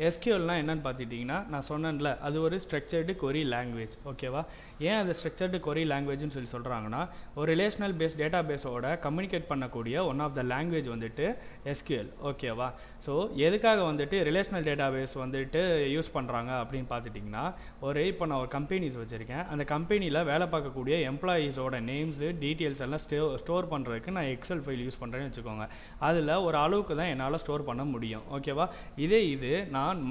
எஸ்கியூஎல்னா என்னன்னு பார்த்துட்டிங்கன்னா நான் சொன்னேன்ல அது ஒரு ஸ்ட்ரக்சர்டு கொரி லாங்குவேஜ். ஓகேவா? ஏன் அது ஸ்ட்ரக்சர்டு கொரி லாங்குவேஜ்னு சொல்கிறாங்கன்னா ஒரு ரிலேஷனல் பேஸ் டேட்டா பேஸோட கம்யூனிகேட் பண்ணக்கூடிய ஒன் ஆஃப் த லாங்குவேஜ் வந்துட்டு எஸ்கியூஎல். ஓகேவா? ஸோ எதுக்காக வந்துட்டு ரிலேஷனல் டேட்டா பேஸ் வந்துட்டு யூஸ் பண்ணுறாங்க அப்படின்னு பார்த்துட்டிங்கன்னா இப்போ நான் ஒரு கம்பெனிஸ் வச்சுருக்கேன். அந்த கம்பெனியில் வேலை பார்க்கக்கூடிய எம்ப்ளாயீஸோட நேம்ஸு டீட்டெயில்ஸ் எல்லாம் ஸ்டோர் பண்ணுறதுக்கு நான் எக்ஸல் ஃபைல் யூஸ் பண்ணுறேன்னு வச்சுக்கோங்க. அதில் ஒரு அளவுக்கு தான் என்னால் ஸ்டோர் பண்ண முடியும். ஓகேவா? இது நான்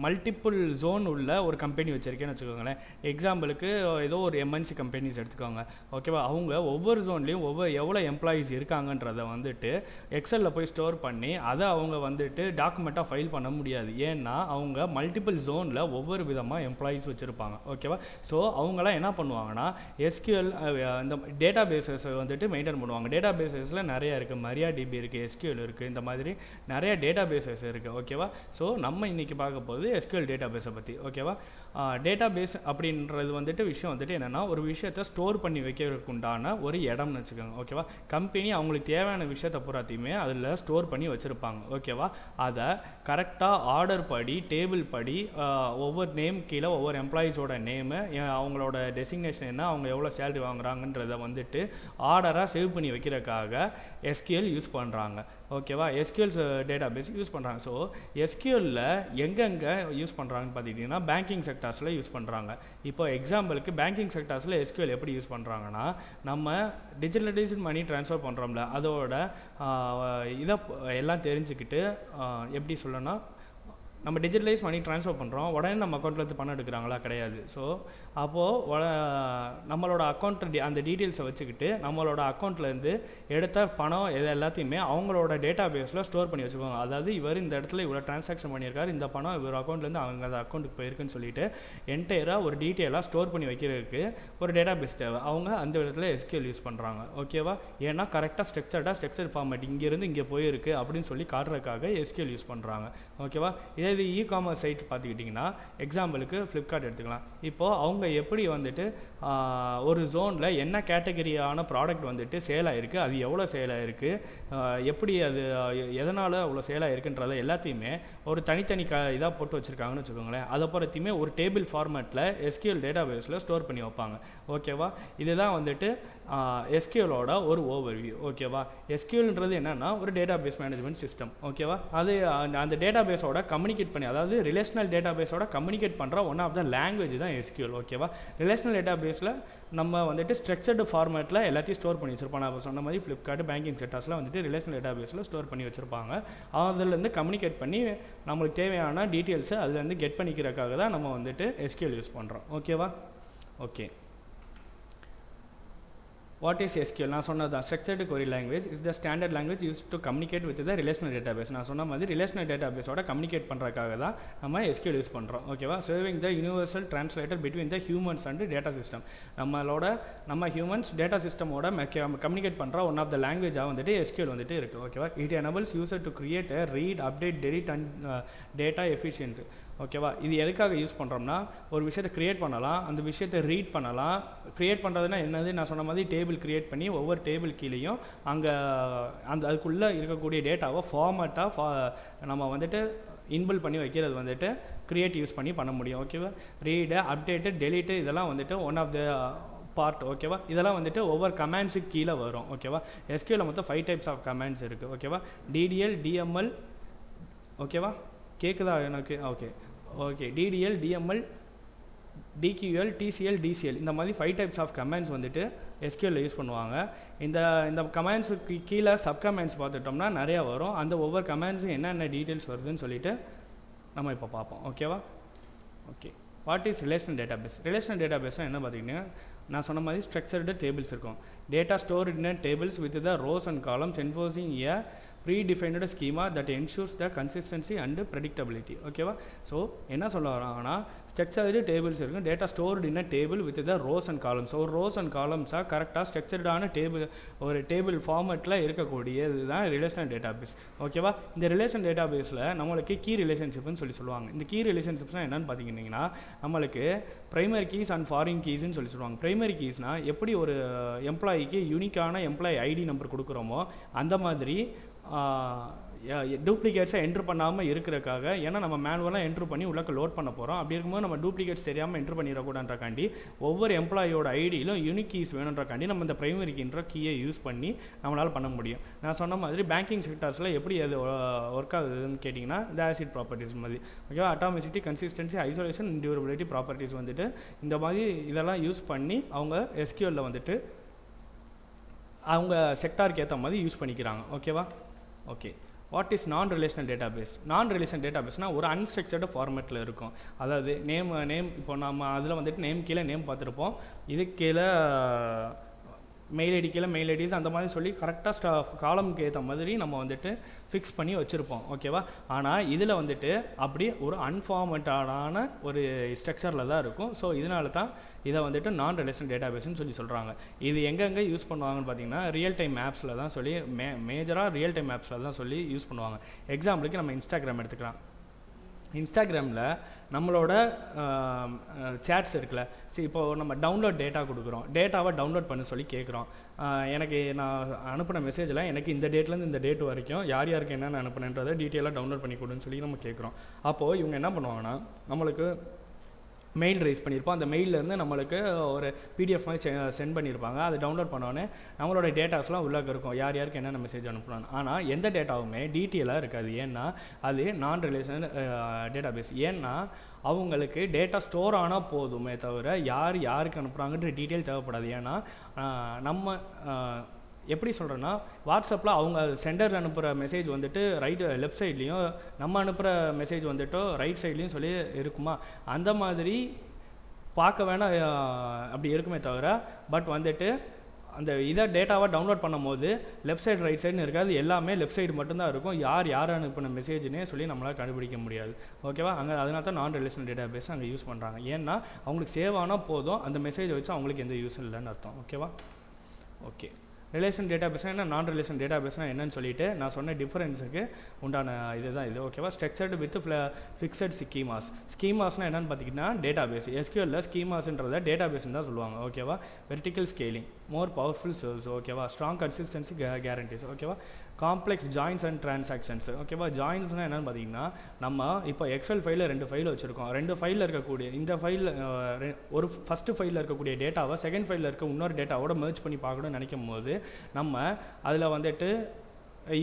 மல்டிபிள் ஜோன் உள்ள ஒரு கம்பெனி வச்சுருக்கேன்னு வச்சுக்கோங்களேன். எக்ஸாம்பிளுக்கு ஏதோ ஒரு எம்என்சி கம்பெனிஸ் எடுத்துக்கோங்க. ஓகேவா? அவங்க ஒவ்வொரு ஜோன்லேயும் எவ்வளோ எம்ப்ளாயீஸ் இருக்காங்கன்றதை வந்துட்டு எக்ஸலில் போய் ஸ்டோர் பண்ணி அதை அவங்க வந்துட்டு டாக்குமெண்ட்டாக ஃபைல் பண்ண முடியாது. ஏன்னா அவங்க மல்டிபிள் ஜோனில் ஒவ்வொரு விதமாக எம்ப்ளாயீஸ் வச்சுருப்பாங்க. ஓகேவா? ஸோ அவங்களாம் என்ன பண்ணுவாங்கன்னா எஸ்கியூஎல் இந்த டேட்டா பேஸஸ் வந்துட்டு மெயின்டைன் பண்ணுவாங்க. டேட்டா பேஸஸில் நிறைய இருக்குது. MariaDB இருக்குது, எஸ்கியூஎல் இருக்குது, இந்த மாதிரி நிறைய டேட்டா பேஸஸ் இருக்குது. ஓகேவா? ஸோ நம்ம இன்றைக்கி பார்க்க போகுது எஸ்கியூஎல் டேட்டா பேஸை பற்றி. ஓகேவா? டேட்டா பேஸ் அப்படின்றது வந்துட்டு விஷயம் வந்துட்டு என்னென்னா ஒரு விஷயத்தை ஸ்டோர் பண்ணி வைக்கிறதுக்கு உண்டான ஒரு இடம்னு வச்சுக்கோங்க. ஓகேவா? கம்பெனி அவங்களுக்கு தேவையான விஷயத்தை பூராத்தையுமே அதில் ஸ்டோர் பண்ணி வச்சுருப்பாங்க. ஓகேவா? அதை கரெக்டாக ஆர்டர் படி டேபிள் படி ஒவ்வொரு நேம் கீழே ஒவ்வொரு எம்ப்ளாயீஸோட நேமு, அவங்களோட டெசிக்னேஷன் என்ன, அவங்க எவ்வளோ சேலரி வாங்குறாங்கன்றதை வந்துட்டு ஆர்டராக சேவ் பண்ணி வைக்கிறதுக்காக எஸ்கியூஎல் யூஸ் பண்ணுறாங்க. ஓகேவா? எஸ்கியூஎல் டேட்டா பேஸ் யூஸ் பண்ணுறாங்க. ஸோ எஸ்கியூஎல்ல எங்கெங்கே யூஸ் பண்ணுறாங்கன்னு பார்த்துக்கிட்டிங்கன்னா பேங்கிங் செக்டார்ஸில் யூஸ் பண்ணுறாங்க. இப்போ எக்ஸாம்பிளுக்கு பேங்கிங் செக்டார்ஸில் எஸ்கியூஎல் எப்படி யூஸ் பண்ணுறாங்கன்னா நம்ம டிஜிட்டலைஸ்ட் மணி ட்ரான்ஸ்ஃபர் பண்ணுறோம்ல அதோட இதை எல்லாம் தெரிஞ்சுக்கிட்டு எப்படி சொல்லணும்னா நம்ம டிஜிட்டலைஸ் மணி ட்ரான்ஸ்ஃபர் பண்ணுறோம், உடனே நம்ம அக்கௌண்ட்லேருந்து பணம் எடுக்கிறாங்களா? கிடையாது. ஸோ அப்போது நம்மளோட அக்கௌண்ட் அந்த டீட்டெயில்ஸை வச்சுக்கிட்டு நம்மளோட அக்கௌண்ட்லேருந்து எடுத்த பணம் இது எல்லாத்தையுமே அவங்களோட டேட்டா பேஸில் ஸ்டோர் பண்ணி வச்சுக்குவாங்க. அதாவது இவர் இந்த இடத்துல இவ்வளோ ட்ரான்சாக்ஷன் பண்ணியிருக்காரு, இந்த பணம் இவர் அக்கௌண்ட்லேருந்து அவங்க அந்த அக்கௌண்ட்டுக்கு போயிருக்குன்னு சொல்லிட்டு என்டையராக ஒரு டீட்டெயிலாக ஸ்டோர் பண்ணி வைக்கிறதுக்கு ஒரு டேட்டா பேஸ் தேவை. அவங்க அந்த இடத்துல எஸ்கியூஎல் யூஸ் பண்ணுறாங்க. ஓகேவா? ஏன்னா கரெக்டாக ஸ்ட்ரக்சர் ஃபார்மேட் இங்கேருந்து இங்கே போயிருக்கு அப்படின்னு சொல்லி காட்டுறதுக்காக எஸ்கியூஎல் யூஸ் பண்ணுறாங்க. ஓகேவா? இதே இது இ-காமர்ஸ் சைட் பார்த்துக்கிட்டிங்கன்னா எக்ஸாம்பிளுக்கு ஃப்ளிப்கார்ட் எடுத்துக்கலாம். இப்போது அவங்க எப்படி வந்துட்டு ஒரு ஜோனில் என்ன கேட்டகரியான ப்ராடக்ட் வந்துட்டு சேல் ஆகிருக்கு, அது எவ்வளோ சேல் ஆகிருக்கு, எப்படி அது எதனால் அவ்வளோ சேல் ஆகிருக்குன்றதை எல்லாத்தையுமே ஒரு தனித்தனி இதாக போட்டு வச்சுருக்காங்கன்னு வச்சுக்கோங்களேன். அதை பொறுத்தையுமே ஒரு டேபிள் ஃபார்மேட்டில் எஸ்கியூஎல் டேட்டா பேஸில் ஸ்டோர் பண்ணி வைப்பாங்க. ஓகேவா? இதுதான் வந்துட்டு எஸ்கியூஎலோட ஒரு ஓவர்வியூ. ஓகேவா? எஸ்கியூஎல்ன்றது என்னென்னா ஒரு டேட்டா பேஸ் மேனேஜ்மெண்ட் சிஸ்டம். ஓகேவா? அது அந்த டேட்டா பேஸோட கம்யூனிகேட் பண்ணி அதாவது ரிலேஷனல் டேட்டா பேஸோட கம்யூனிகேட் பண்ணுற ஒன் ஆஃப் த லாங்குவேஜ் தான் எஸ்கியூஎல். ஓகேவா? ரிலேஷனல் டேட்டா பேஸில் நம்ம வந்துட்டு ஸ்ட்ரக்சர்டு ஃபார்மேட்டில் எல்லாத்தையும் ஸ்டோர் பண்ணி வச்சுருப்போம். நான் சொன்ன மாதிரி ஃப்ளிப்கார்ட் பேங்கிங் செக்டார்ஸில் வந்துட்டு ரிலேஷனல் டேட்டா பேஸில் ஸ்டோர் பண்ணி வச்சுருப்பாங்க. அதிலேருந்து கம்யூனிகேட் பண்ணி நம்மளுக்கு தேவையான டீட்டெயில்ஸை அதுலேருந்து கெட் பண்ணிக்கிறதுக்காக தான் நம்ம வந்துட்டு எஸ்கியூஎல் யூஸ் பண்ணுறோம். ஓகேவா? ஓகே. What is SQL? நான் சொன்னதான் structured query language is the standard language used to communicate with the relational database. நான் சொன்ன மாதிரி ரிலேஷனல் டேட்டாபேஸோட கம்யூனிகேட் பண்ணுறதுக்காக தான் நம்ம SQL யூஸ் பண்ணுறோம். ஓகேவா? serving the universal translator between the humans and data system. நம்ம ஹியூமன்ஸ் டேட்டா சிஸ்டமோட கம்யூனிகேட் பண்ணுற ஒன் ஆஃப் த லாங்குவேஜாக வந்துட்டு SQL வந்துட்டு இருக்குது. ஓகேவா? It enables user to create a read, update, delete and data efficient. ஓகேவா? இது எதுக்காக யூஸ் பண்ணுறோம்னா ஒரு விஷயத்தை க்ரியேட் பண்ணலாம், அந்த விஷயத்தை ரீட் பண்ணலாம். க்ரியேட் பண்ணுறதுனா என்னது? நான் சொன்ன மாதிரி டேபிள் க்ரியேட் பண்ணி ஒவ்வொரு டேபிள் கீழேயும் அங்கே அதுக்குள்ளே இருக்கக்கூடிய டேட்டாவை ஃபார்மேட்டாக நம்ம வந்துட்டு இன்பில் பண்ணி வைக்கிறது வந்துட்டு க்ரியேட் யூஸ் பண்ணி பண்ண முடியும். ஓகேவா? ரீடு, அப்டேட்டு, டெலீட்டு இதெல்லாம் வந்துட்டு ஒன் ஆஃப் த பார்ட். ஓகேவா? இதெல்லாம் வந்துட்டு ஒவ்வொரு கமாண்ட்ஸுக்கு கீழே வரும். ஓகேவா? எஸ்கியூஎல் மொத்தம் 5 டைப்ஸ் ஆஃப் கமாண்ட்ஸ் இருக்குது. ஓகேவா? DDL, DML. ஓகேவா? கேட்குதா எனக்கு? Okay. DDL, DML, DQL, TCL, DCL இந்த மாதிரி 5 டைப்ஸ் ஆஃப் கமாண்ட்ஸ் வந்துட்டு எஸ்கியூஎல் யூஸ் பண்ணுவாங்க. இந்த கமாண்ட்ஸுக்கு கீழே சப் கமாண்ட்ஸ் பார்த்துட்டோம்னா நிறையா வரும். அந்த ஒவ்வொரு கமாண்ட்ஸும் என்னென்ன டீட்டெயில்ஸ் வருதுன்னு சொல்லிட்டு நம்ம இப்போ பார்ப்போம். ஓகேவா? Okay. What is relational database? Relational டேட்டாபேஸ்னால் என்ன பார்த்தீங்கன்னா நான் சொன்ன மாதிரி ஸ்ட்ரக்சர்டு டேபிள்ஸ் இருக்கும். Data stored in tables with the rows and columns enforcing a predefined schema that ensures the consistency and predictability. ஓகேவா? ஸோ என்ன சொல்ல வராங்கன்னா ஸ்ட்ரக்சர்டு டேபிள்ஸ் இருக்கும். Data stored in table with the rows and columns. ஒரு rows and காலம்ஸாக கரெக்டாக ஸ்ட்ரக்சர்டான ஒரு டேபிள் ஃபார்மேட்டில் இருக்கக்கூடியது தான் ரிலேஷனல் டேட்டாபேஸ். ஓகேவா? இந்த ரிலேஷன் டேட்டாபேஸில் நம்மளுக்கு கீ ரிலேஷன்ஷிப்னு சொல்லுவாங்க. இந்த கீ ரிலேஷன்ஷிப்ஸ்னால் என்னென்னு பார்த்தீங்கன்னா நம்மளுக்கு ப்ரைமரி கீஸ் அண்ட் ஃபாரின் கீஸ்ன்னு சொல்லுவாங்க. ப்ரைமரி கீஸ்னால் எப்படி ஒரு எம்ப்ளாயிக்கு யூனிக்கான எம்ப்ளாயி ஐடி நம்பர் கொடுக்குறோமோ அந்த மாதிரி டூப்ளிகேட்ஸை என்ட்ரு பண்ணாமல் இருக்கிறக்காக, ஏன்னா நம்ம மேனுவலாக என்ட்ரு பண்ணி உள்ளே லோட் பண்ண போகிறோம். அப்படி இருக்கும்போது நம்ம டூப்ளிகேட்ஸ் தெரியாமல் என்ட்ரு பண்ணிடக்கூடாதுன்றக்காண்டி ஒவ்வொரு எம்ப்ளாயோட ஐடியிலும் யூனிக் கீஸ் வேணுன்றக்காண்டி நம்ம இந்த பிரைமரி கீன்ற கீயை யூஸ் பண்ணி நம்மளால் பண்ண முடியும். நான் சொன்ன மாதிரி பேங்கிங் செக்டார்ஸில் எப்படி அது ஒர்க் ஆகுதுன்னு கேட்டிங்கன்னா இந்த ஆசிட் ப்ராப்பர்ட்டிஸ் மாதிரி ஓகேவா, atomicity, consistency, isolation, durability properties வந்துட்டு இந்த மாதிரி இதெல்லாம் யூஸ் பண்ணி அவங்க எஸ்கியூஎல்ல வந்துட்டு அவங்க செக்டாருக்கு ஏற்ற மாதிரி யூஸ் பண்ணிக்கிறாங்க. ஓகேவா? ஓகே. வாட் இஸ் நான் ரிலேஷனல் டேட்டாபேஸ்? நான் ரிலேஷனல் டேட்டாபேஸ்னால் ஒரு அன்ஸ்ட்ரக்சர்டு ஃபார்மேட்டில் இருக்கும். அதாவது நேம் இப்போ நம்ம அதில் வந்துட்டு நேம் கீழே நேம் பார்த்துருப்போம், இதுக்கு கீழே மெயில் ஐடி கீழே மெயில் ஐடிஸ் அந்த மாதிரி சொல்லி கரெக்டாக காலமுக்கு ஏற்ற மாதிரி நம்ம வந்துட்டு ஃபிக்ஸ் பண்ணி வச்சுருப்போம். ஓகேவா? ஆனால் இதில் வந்துட்டு அப்படி ஒரு அன்ஃபார்மேட்டான ஒரு ஸ்ட்ரக்சரில் தான் இருக்கும். ஸோ இதனால தான் இதை வந்துட்டு நான் ரிலேஷனல் டேட்டாபேஸ்ன்னு சொல்கிறாங்க. இது எங்கெங்கே யூஸ் பண்ணுவாங்கன்னு பார்த்தீங்கன்னா ரியல் டைம் ஆப்ஸில் தான் சொல்லி மேஜராக ரியல் டைம் ஆப்ஸில் தான் சொல்லி யூஸ் பண்ணுவாங்க. எக்ஸாம்பிளுக்கு நம்ம இன்ஸ்டாகிராம் எடுத்துக்கலாம். இன்ஸ்டாகிராமில் நம்மளோட சேட்ஸ் இருக்குல்ல, சரி இப்போது நம்ம டவுன்லோட் டேட்டா கொடுக்குறோம், டேட்டாவை டவுன்லோட் பண்ண சொல்லி கேட்குறோம். எனக்கு நான் அனுப்பின மெசேஜில் எனக்கு இந்த டேட்லேருந்து இந்த டேட் வரைக்கும் யார் யாருக்கு என்னென்ன அனுப்புனன்றதை டீட்டெயிலாக டவுன்லோட் பண்ணி கொடுன்னு சொல்லி நம்ம கேட்குறோம். அப்போது இவங்க என்ன பண்ணுவாங்கன்னா நம்மளுக்கு மெயில் ரைஸ் பண்ணியிருப்போம், அந்த மெயிலேருந்து நம்மளுக்கு ஒரு பிடிஎஃப் மாதிரி சென்ட் பண்ணியிருப்பாங்க. அதை டவுன்லோட் பண்ணோன்னே நம்மளோட டேட்டாஸ்லாம் உள்ளே இருக்கும், யார் யாருக்கு என்னென்ன மெசேஜ் அனுப்பணும். ஆனால் எந்த டேட்டாவுமே டீட்டெயிலாக இருக்காது. ஏன்னா அது நான் ரிலேஷனல் டேட்டாபேஸ். ஏன்னா அவங்களுக்கு டேட்டா ஸ்டோர் ஆனால் போதுமே தவிர யார் யாருக்கு அனுப்புகிறாங்கன்ற டீட்டெயில் தேவைப்படாது. ஏன்னா நம்ம எப்படி சொல்கிறேன்னா வாட்ஸ்அப்பில் அவங்க சென்டர் அனுப்புகிற மெசேஜ் வந்துட்டு லெஃப்ட் சைட்லேயும் நம்ம அனுப்புகிற மெசேஜ் வந்துட்டு ரைட் சைட்லேயும் சொல்லி இருக்குமா, அந்த மாதிரி பார்க்க வேணால் அப்படி இருக்குமே தவிர பட் வந்துட்டு அந்த இதை டேட்டாவை டவுன்லோட் பண்ணும் போது லெஃப்ட் சைடு ரைட் சைடுன்னு இருக்காது, எல்லாமே லெஃப்ட் சைடு மட்டும்தான் இருக்கும். யார் அனுப்பின மெசேஜ்னே சொல்லி நம்மளால் கண்டுபிடிக்க முடியாது. ஓகேவா? அங்கே அதனால தான் நான் ரிலேஷனல் டேட்டாபேஸ் அங்கே யூஸ் பண்ணுறாங்க. ஏன்னா அவங்களுக்கு சேவ் ஆனால் போதும், அந்த மெசேஜை வச்சு அவங்களுக்கு எந்த யூஸும் இல்லைன்னு அர்த்தம். ஓகேவா? ஓகே. ரிலேஷன் டேட்டாபேஸ்னால் என்ன, நான் ரிலேஷன் டேட்டாபேஸ்னால் என்னன்னு சொல்லிட்டு நான் சொன்ன டிஃபரன்ஸுக்கு உண்டான இதுதான் இது. ஓகேவா? Structured with fixed schemas. ஸ்கீமாஸ்னால் என்னென்னு பார்த்தீங்கன்னா டேட்டாபேஸ். எஸ்கியூஎல்ல ஸ்கீமாஸ்ன்றதை டேட்டாபேஸ்ன்னு தான் சொல்லுவாங்க. ஓகேவா? Vertical scaling, more powerful servers. ஓகேவா? Strong consistency guarantees. ஓகேவா? Complex joins and transactions. ஓகேவா? ஜாயின்ஸ்னால் என்னென்னு பார்த்தீங்கன்னா நம்ம இப்போ எக்ஸல் ஃபைலில் 2 ஃபைல் வச்சுருக்கோம். 2 ஃபைலில் இருக்கக்கூடிய இந்த ஃபைலில் ஒரு ஃபஸ்ட்டு ஃபைலில் இருக்கக்கூடிய டேட்டாவை செகண்ட் ஃபைலில் இருக்க இன்னொரு டேட்டாவோட மெர்ஜ் பண்ணி பார்க்கணும்னு நினைக்கும் போது நம்ம அதில் வந்துட்டு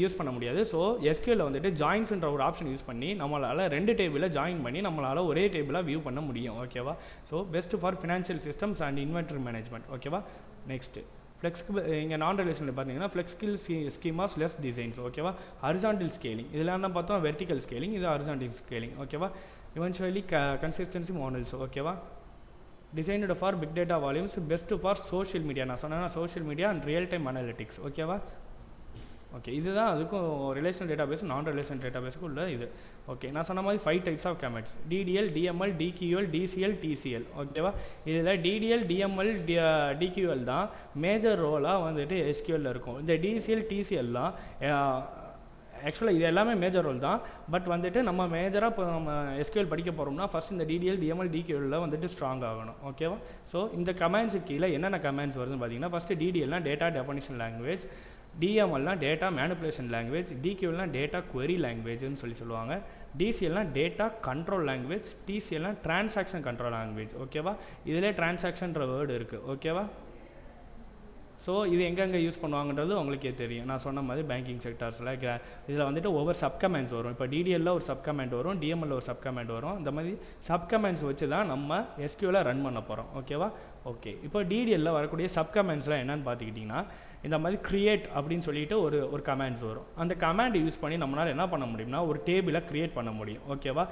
யூஸ் பண்ண முடியாது. ஸோ எஸ்கியூஎல்ல வந்துட்டு ஜாயின்ஸ்ன்ற ஒரு ஆப்ஷன் யூஸ் பண்ணி நம்மளால் 2 டேபிளில் ஜாயின் பண்ணி நம்மளால் ஒரே டேபிளாக வியூ பண்ண முடியும். ஓகேவா? So best for financial systems and inventory management. ஓகேவா? Next flexible. இங்கே நான் ரிலேஷனில் பார்த்தீங்கன்னா ஃப்ளெக்சிபிள் ஸ்கீமாஸ் லெஸ் டிசைன்ஸ். ஓகேவா? Horizontal scaling. இதெல்லாம் என்ன பார்த்தோம், வெர்டிக்கல் ஸ்கேலிங், இது ஹரிசாண்டல் ஸ்கேலிங். ஓகேவா? Eventually consistency models. ஓகேவா? Designed for big data volumes, best for social media. நான் சொன்னேன்னா social media and real time analytics. ஓகேவா? ஓகே. இதுதான் அதுக்கும் ரிலேஷனல் டேட்டாபேஸ் நான் ரிலேஷனல் டேட்டாபேஸுக்கு உள்ள இது. ஓகே. நான் சொன்ன மாதிரி 5 types of commands: DDL, DML, DQL, DCL, DCL. ஓகேவா? இதில் டிடிஎல், டிஎம்எல், டிக்யூஎல் தான் மேஜர் ரோலாக வந்துட்டு எஸ்கியூஎல்ல இருக்கும். இந்த டிசிஎல், டிசிஎல்லாம் ஆக்சுவலாக இது எல்லாமே மேஜர் ரோல் தான். பட் வந்துட்டு நம்ம மேஜராக இப்போ நம்ம எஸ்கியூஎல் படிக்க போகிறோம்னா ஃபஸ்ட் இந்த டிடிஎல், டிஎம்எல், டிக்யூஎல்ல வந்துட்டு ஸ்ட்ராங் ஆகணும். ஓகேவா? ஸோ இந்த கமெண்ட்ஸுக்கு கீழே என்னென்ன கமெண்ட்ஸ் வருதுன்னு பார்த்தீங்கன்னா ஃபஸ்ட்டு டிடிஎல்னா டேட்டா டெஃபனிஷன் லாங்குவேஜ், டிஎம்எல்னா டேட்டா மேனிப்புலேஷன் லாங்குவேஜ், டிக்யூஎல்னா டேட்டா குவெரி லாங்குவேஜ்னு சொல்லுவாங்க, டிசிஎல்னா டேட்டா கண்ட்ரோல் லாங்குவேஜ், டிசிஎல்னா டிரான்சாக்ஷன் கண்ட்ரோல் லாங்குவேஜ். ஓகேவா? இதிலே டிரான்சாக்ஷன்ற வேர்டு இருக்குது. ஓகேவா? ஸோ இது எங்கெங்கே யூஸ் பண்ணுவாங்கன்றது உங்களுக்கே தெரியும். நான் சொன்ன மாதிரி பேங்கிங் செக்டார்ஸில் இதில் வந்துட்டு ஒவ்வொரு சப்கமெண்ட்ஸ் வரும். இப்போ டிடிஎல்ல ஒரு சப்கமெண்ட் வரும், டிஎம்எல்ல ஒரு சப்கமெண்ட் வரும். இந்த மாதிரி சப்கமெண்ட்ஸ் வச்சு தான் நம்ம எஸ்கியூஎல்ல ரன் பண்ண போகிறோம். ஓகேவா? ஓகே. இப்போ டிடிஎல்ல வரக்கூடிய சப்கமெண்ட்ஸ்லாம் என்னென்னு பார்த்துக்கிட்டிங்கன்னா இந்த மாதிரி கிரியேட் அப்படின்னு சொல்லிட்டு ஒரு கமெண்ட்ஸ் வரும். அந்த கமெண்ட் யூஸ் பண்ணி நம்மளால் என்ன பண்ண முடியும்னா ஒரு டேபிளை கிரியேட் பண்ண முடியும். ஓகேவா?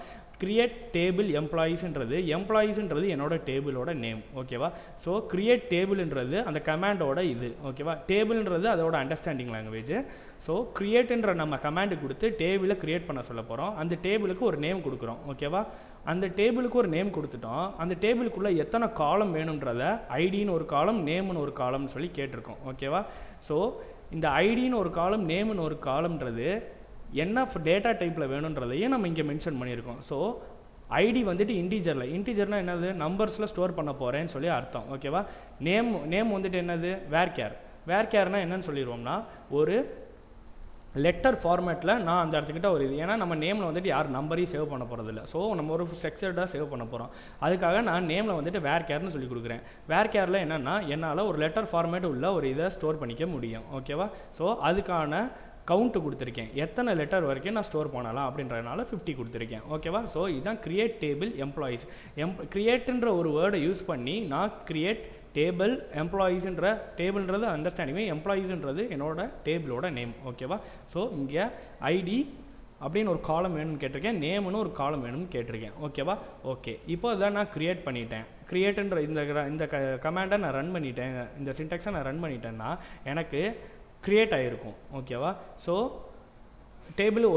கிரியேட் டேபிள் எம்ப்ளாயீஸ்ன்றது என்னோட டேபிளோட நேம். ஓகேவா? ஸோ கிரியேட் டேபிள்ன்றது அந்த கமாண்டோட இது. ஓகேவா? டேபிள்ன்றது அதோட அண்டர்ஸ்டாண்டிங் லாங்குவேஜ். ஸோ கிரியேட்ன்ற நம்ம கமாண்டு கொடுத்து டேபிளை கிரியேட் பண்ண சொல்ல போகிறோம். அந்த டேபிளுக்கு ஒரு நேம் கொடுக்குறோம். ஓகேவா? அந்த டேபிளுக்கு ஒரு நேம் கொடுத்துட்டோம். அந்த டேபிளுக்குள்ளே எத்தனை காலம் வேணுன்றத ஐடின்னு ஒரு காலம், நேம்னு ஒரு காலம்னு சொல்லி கேட்டிருக்கோம். ஓகேவா? ஸோ இந்த ஐடின்னு ஒரு காலம், நேம்னு ஒரு காலம்ன்றது என்ன டேட்டா டைப்பில் வேணுன்றதையும் நம்ம இங்கே மென்ஷன் பண்ணியிருக்கோம். ஸோ ஐடி வந்துட்டு இன்டீஜர்னால் என்னது, நம்பர்ஸில் ஸ்டோர் பண்ண போகிறேன்னு சொல்லி அர்த்தம். ஓகேவா? நேம் வந்துட்டு என்னது, வேர்கேர்னால் என்னன்னு சொல்லிடுவோம்னா ஒரு லெட்டர் ஃபார்மேட்டில் நான் அந்த இடத்துக்கிட்ட ஒரு இது, ஏன்னா நம்ம நேமில் வந்துட்டு யார் நம்பரையும் சேவ் பண்ண போகிறதில்ல. ஸோ நம்ம ஒரு ஸ்ட்ரக்சர்டாக சேவ் பண்ண போகிறோம். அதுக்காக நான் நேமில் வந்துட்டு வேர் கேர்னு சொல்லி கொடுக்குறேன். வேர் கேரில் என்னென்னா என்னால் ஒரு லெட்டர் ஃபார்மேட் உள்ள ஒரு இதை ஸ்டோர் பண்ணிக்க முடியும். ஓகேவா? ஸோ அதுக்கான கவுண்ட்டு கொடுத்துருக்கேன், எத்தனை லெட்டர் வரைக்கும் நான் ஸ்டோர் பண்ணலாம் அப்படின்றதுனால 50 கொடுத்துருக்கேன். ஓகேவா? ஸோ இதுதான் கிரியேட் டேபிள் எம்ப்ளாயீஸ். கிரியேட்டுன்ற ஒரு வேர்டை யூஸ் பண்ணி நான் கிரியேட் டேபிள் எம்ப்ளாயீஸ்ன்ற டேபிள்ன்றது அண்டர்ஸ்டாண்டிங், எம்ப்ளாயீஸ்ன்றது என்னோட டேபிளோட நேம். ஓகேவா? ஸோ இங்கே ஐடி அப்படின்னு ஒரு காலம் வேணும்னு கேட்டிருக்கேன், நேம்னு ஒரு காலம் வேணும்னு கேட்டிருக்கேன். ஓகேவா? ஓகே, இப்போ அதான் நான் க்ரியேட் பண்ணிட்டேன். க்ரியேட்டுன்ற இந்த கமாண்டை நான் ரன் பண்ணிட்டேன், இந்த சின்டாக்ஸை நான் ரன் பண்ணிட்டேன்னா எனக்கு க்ரியேட் ஆகிருக்கும். ஓகேவா? ஸோ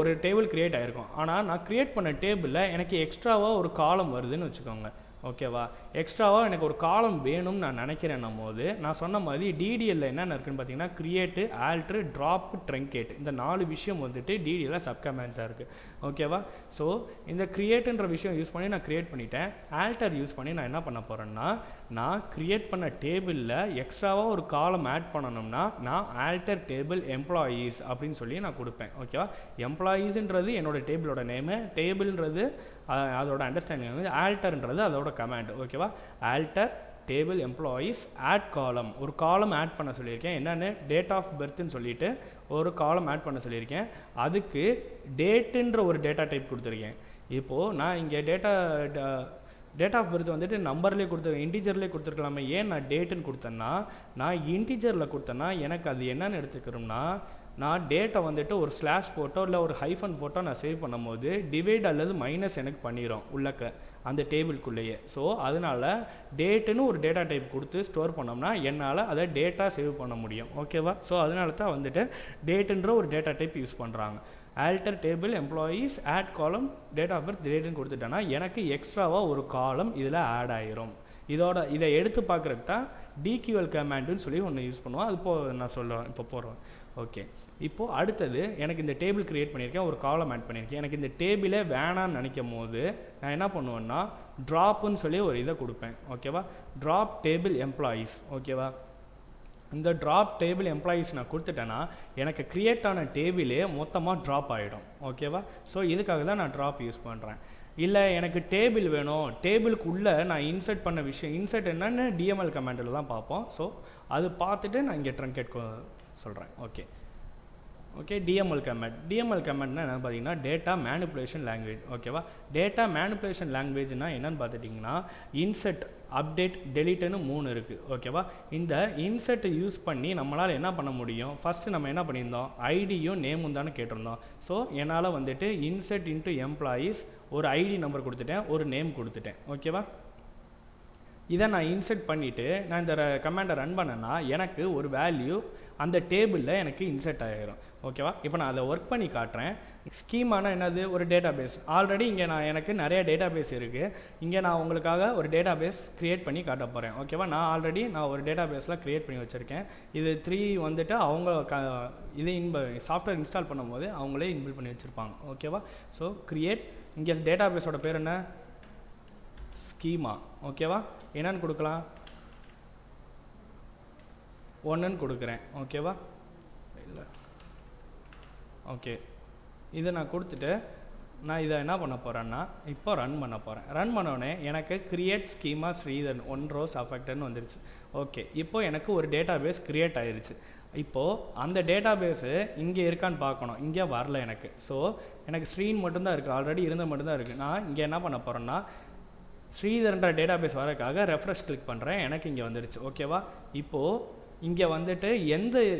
ஒரு டேபிள் க்ரியேட் ஆகிருக்கும். ஆனால் நான் க்ரியேட் பண்ண டேபிளில் எனக்கு எக்ஸ்ட்ராவாக ஒரு காலம் வருதுன்னு வச்சுக்கோங்க. ஓகேவா? எக்ஸ்ட்ராவாக எனக்கு ஒரு காலம் வேணும்னு நான் நினைக்கிறேன்னும் போது நான் சொன்ன மாதிரி டிடிஎல்ல என்னென்ன இருக்குன்னு பார்த்தீங்கன்னா கிரியேட்டு, ஆல்ட்ரு, ட்ராப், ட்ரங்கேட், இந்த 4 விஷயம் வந்துட்டு டிடிஎல்ல சப்கமாண்ட்ஸாக இருக்குது. ஓகேவா? ஸோ இந்த கிரியேட்டுன்ற விஷயம் யூஸ் பண்ணி நான் கிரியேட் பண்ணிட்டேன். ஆல்டர் யூஸ் பண்ணி நான் என்ன பண்ண போகிறேன்னா, நான் கிரியேட் பண்ண டேபிளில் எக்ஸ்ட்ராவாக ஒரு காலம் ஆட் பண்ணணும்னா நான் ஆல்டர் டேபிள் எம்ப்ளாயீஸ் அப்படின்னு சொல்லி நான் கொடுப்பேன். ஓகேவா? எம்ப்ளாயீஸ்ன்றது என்னோட டேபிளோட நேமு, டேபிள்ன்றது அதோட அண்டர்ஸ்டாண்டிங் வந்து, ஆல்டர்ன்றது அதோட கமாண்ட். ஓகேவா? ஆல்டர் டேபிள் எம்ப்ளாயீஸ் ஆட் காலம், ஒரு காலம் ஆட் பண்ண சொல்லியிருக்கேன். என்னென்னு டேட் ஆஃப் பர்த்ன்னு சொல்லிட்டு ஒரு காலம் ஆட் பண்ண சொல்லியிருக்கேன். அதுக்கு டேட்டுன்ற ஒரு டேட்டா டைப் கொடுத்துருக்கேன். இப்போது நான் இங்கே டேட் ஆஃப் பர்த் வந்துட்டு நம்பர்லேயே கொடுத்துருக்கேன், இன்டிஜர்லேயே கொடுத்துருக்கலாமே. ஏன் நான் டேட்டுன்னு கொடுத்தேன்னா, நான் இன்டிஜரில் கொடுத்தேன்னா எனக்கு அது என்னென்னு எடுத்துக்கிறோம்னா, நான் டேட்டை வந்துட்டு ஒரு ஸ்லாஷ் போட்டோ இல்லை ஒரு ஹைஃபன் போட்டோ நான் சேவ் பண்ணும் போது டிவைட் அல்லது மைனஸ் எனக்கு பண்ணிடும் உள்ளக்க அந்த டேபிள்குள்ளேயே. ஸோ அதனால் டேட்டுன்னு ஒரு டேட்டா டைப் கொடுத்து ஸ்டோர் பண்ணோம்னா என்னால் அதை டேட்டா சேவ் பண்ண முடியும். ஓகேவா? ஸோ அதனால தான் வந்துட்டு டேட்டுன்ற ஒரு டேட்டா டைப் யூஸ் பண்ணுறாங்க. ஆல்டர் டேபிள் எம்ப்ளாயீஸ் ஆட் காலம் டேட் ஆஃப் பர்த் டேட்டுன்னு கொடுத்துட்டேன்னா எனக்கு எக்ஸ்ட்ராவாக ஒரு காலம் இதில் ஆட் ஆகிரும். இதை எடுத்து பார்க்குறதுக்கு தான் டிக்யூஎல் கமாண்டுன்னு சொல்லி ஒன்று யூஸ் பண்ணுவோம். அது நான் சொல்லுவேன், இப்போ போடுறேன். ஓகே, இப்போது அடுத்தது எனக்கு இந்த டேபிள் க்ரியேட் பண்ணியிருக்கேன், ஒரு காலம் ஆட் பண்ணியிருக்கேன். எனக்கு இந்த டேபிளே வேணான்னு நினைக்கும் போது நான் என்ன பண்ணுவேன்னா ட்ராப்புன்னு சொல்லி ஒரு இதை கொடுப்பேன். ஓகேவா? Drop table employees. ஓகேவா? இந்த ட்ராப் டேபிள் எம்ப்ளாயீஸ் நான் கொடுத்துட்டேன்னா எனக்கு க்ரியேட் ஆன டேபிளே மொத்தமாக ட்ராப் ஆகிடும். ஓகேவா? ஸோ இதுக்காக தான் நான் ட்ராப் யூஸ் பண்ணுறேன். இல்லை எனக்கு டேபிள் வேணும், டேபிளுக்குள்ளே நான் இன்சர்ட் பண்ண விஷயம், இன்சர்ட் என்னன்னு டிஎம்எல் கமாண்டில் தான் பார்ப்போம். ஸோ அது பார்த்துட்டு நான் இங்கே ட்ரங்கேட் சொல்கிறேன். ஓகே, டிஎம்எல் கமாண்ட்னா என்னென்னு பார்த்தீங்கன்னா டேட்டா மேனிப்புலேஷன் லாங்குவேஜ். ஓகேவா? டேட்டா மேனிப்புலேஷன் லாங்குவேஜ்னா என்னென்னு பார்த்துட்டிங்கன்னா இன்சர்ட், அப்டேட், டெலிட்டுன்னு 3 இருக்குது. ஓகேவா? இந்த இன்சர்ட்டை யூஸ் பண்ணி நம்மளால் என்ன பண்ண முடியும், ஃபஸ்ட்டு நம்ம என்ன பண்ணியிருந்தோம், ஐடியும் நேமும் தானே கேட்டிருந்தோம். ஸோ என்னால் வந்துட்டு இன்சர்ட் இன்ட்டு எம்ப்ளாயீஸ் ஒரு ஐடி நம்பர் கொடுத்துட்டேன், ஒரு நேம் கொடுத்துட்டேன். ஓகேவா? இதை நான் இன்சர்ட் பண்ணிவிட்டு நான் இந்த கமாண்டை ரன் பண்ணேன்னா எனக்கு ஒரு வேல்யூ அந்த டேபிளில் எனக்கு இன்சர்ட் ஆகிடும். ஓகேவா? இப்போ நான் அதை ஒர்க் பண்ணி காட்டுறேன். ஸ்கீமானா என்னது, ஒரு டேட்டா பேஸ். ஆல்ரெடி இங்கே எனக்கு நிறைய டேட்டா பேஸ் இருக்குது. இங்கே நான் உங்களுக்காக ஒரு டேட்டா பேஸ் க்ரியேட் பண்ணி காட்ட போகிறேன். ஓகேவா? நான் ஒரு டேட்டா பேஸில் க்ரியேட் பண்ணி வச்சுருக்கேன். இது 3 வந்துட்டு அவங்க இது சாஃப்ட்வேர் இன்ஸ்டால் பண்ணும்போது அவங்களே இன்பில்ட் பண்ணி வச்சுருப்பாங்க. ஓகேவா? ஸோ க்ரியேட், இங்கே டேட்டா பேஸோட பேர் என்ன, ஸ்கீமா. ஓகேவா? என்னன்னு கொடுக்கலாம், 1ன்னு கொடுக்குறேன். ஓகேவா? இல்லை, ஓகே, இதை நான் கொடுத்துட்டு நான் இதை என்ன பண்ண போகிறேன்னா இப்போ ரன் பண்ண போகிறேன். ரன் பண்ணோடனே எனக்கு கிரியேட் ஸ்கீமா ஸ்ரீதர் 1 ரோஸ் அஃபெக்டட்னு வந்துருச்சு. ஓகே, இப்போது எனக்கு ஒரு டேட்டா பேஸ் க்ரியேட் ஆயிடுச்சு. இப்போது அந்த டேட்டா பேஸு இங்கே இருக்கான்னு பார்க்கணும், இங்கே வரல எனக்கு. ஸோ எனக்கு ஸ்க்ரீன் மட்டும்தான் இருக்குது, ஆல்ரெடி இருந்த மட்டும்தான் இருக்குது. நான் இங்கே என்ன பண்ண போகிறேன்னா ஸ்ரீதர்ன்ற டேட்டா பேஸ் வரக்காக ரெஃப்ரெஷ் கிளிக் பண்ணுறேன், எனக்கு இங்கே வந்துடுச்சு. ஓகேவா? இப்போது இங்கே வந்துட்டு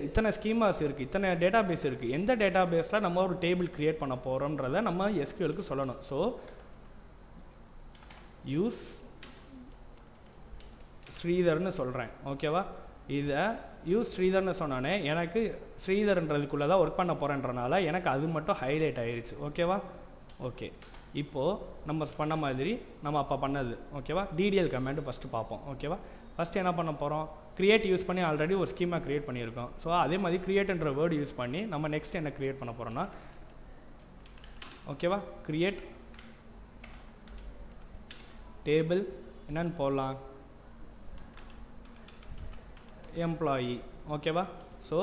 இத்தனை ஸ்கீமாஸ் இருக்குது, இத்தனை டேட்டா பேஸ் இருக்குது, எந்த டேட்டா பேஸில் நம்ம ஒரு டேபிள் க்ரியேட் பண்ண போகிறோன்றதை நம்ம எஸ்கியூஎலுக்கு சொல்லணும். ஸோ யூஸ் ஸ்ரீதர்னு சொல்கிறேன். ஓகேவா? இதை யூஸ் ஸ்ரீதர்னு சொன்னானே எனக்கு ஸ்ரீதர்ன்றதுக்குள்ளே தான் ஒர்க் பண்ண போகிறேன்றனால எனக்கு அது மட்டும் ஹைலைட் ஆயிடுச்சு. ஓகேவா? ஓகே, இப்போது நம்ம பண்ண மாதிரி நம்ம அப்போ பண்ணது. ஓகேவா? டிடிஎல் கமாண்டு ஃபஸ்ட்டு பார்ப்போம். ஓகேவா? ஃபஸ்ட்டு என்ன பண்ண போகிறோம், க்ரியேட் யூஸ் பண்ணி ஆல்ரெடி ஒரு ஸ்கீமா க்ரியேட் பண்ணியிருக்கோம். ஸோ அதே மாதிரி க்ரியேட்ன்ற வேர்டு யூஸ் பண்ணி நம்ம நெக்ஸ்ட் என்ன க்ரியேட் பண்ண போகிறோம்னா, ஓகேவா, க்ரியேட் டேபிள் என்னன்னு போடலாம், எம்ப்ளாயி. ஓகேவா? ஸோ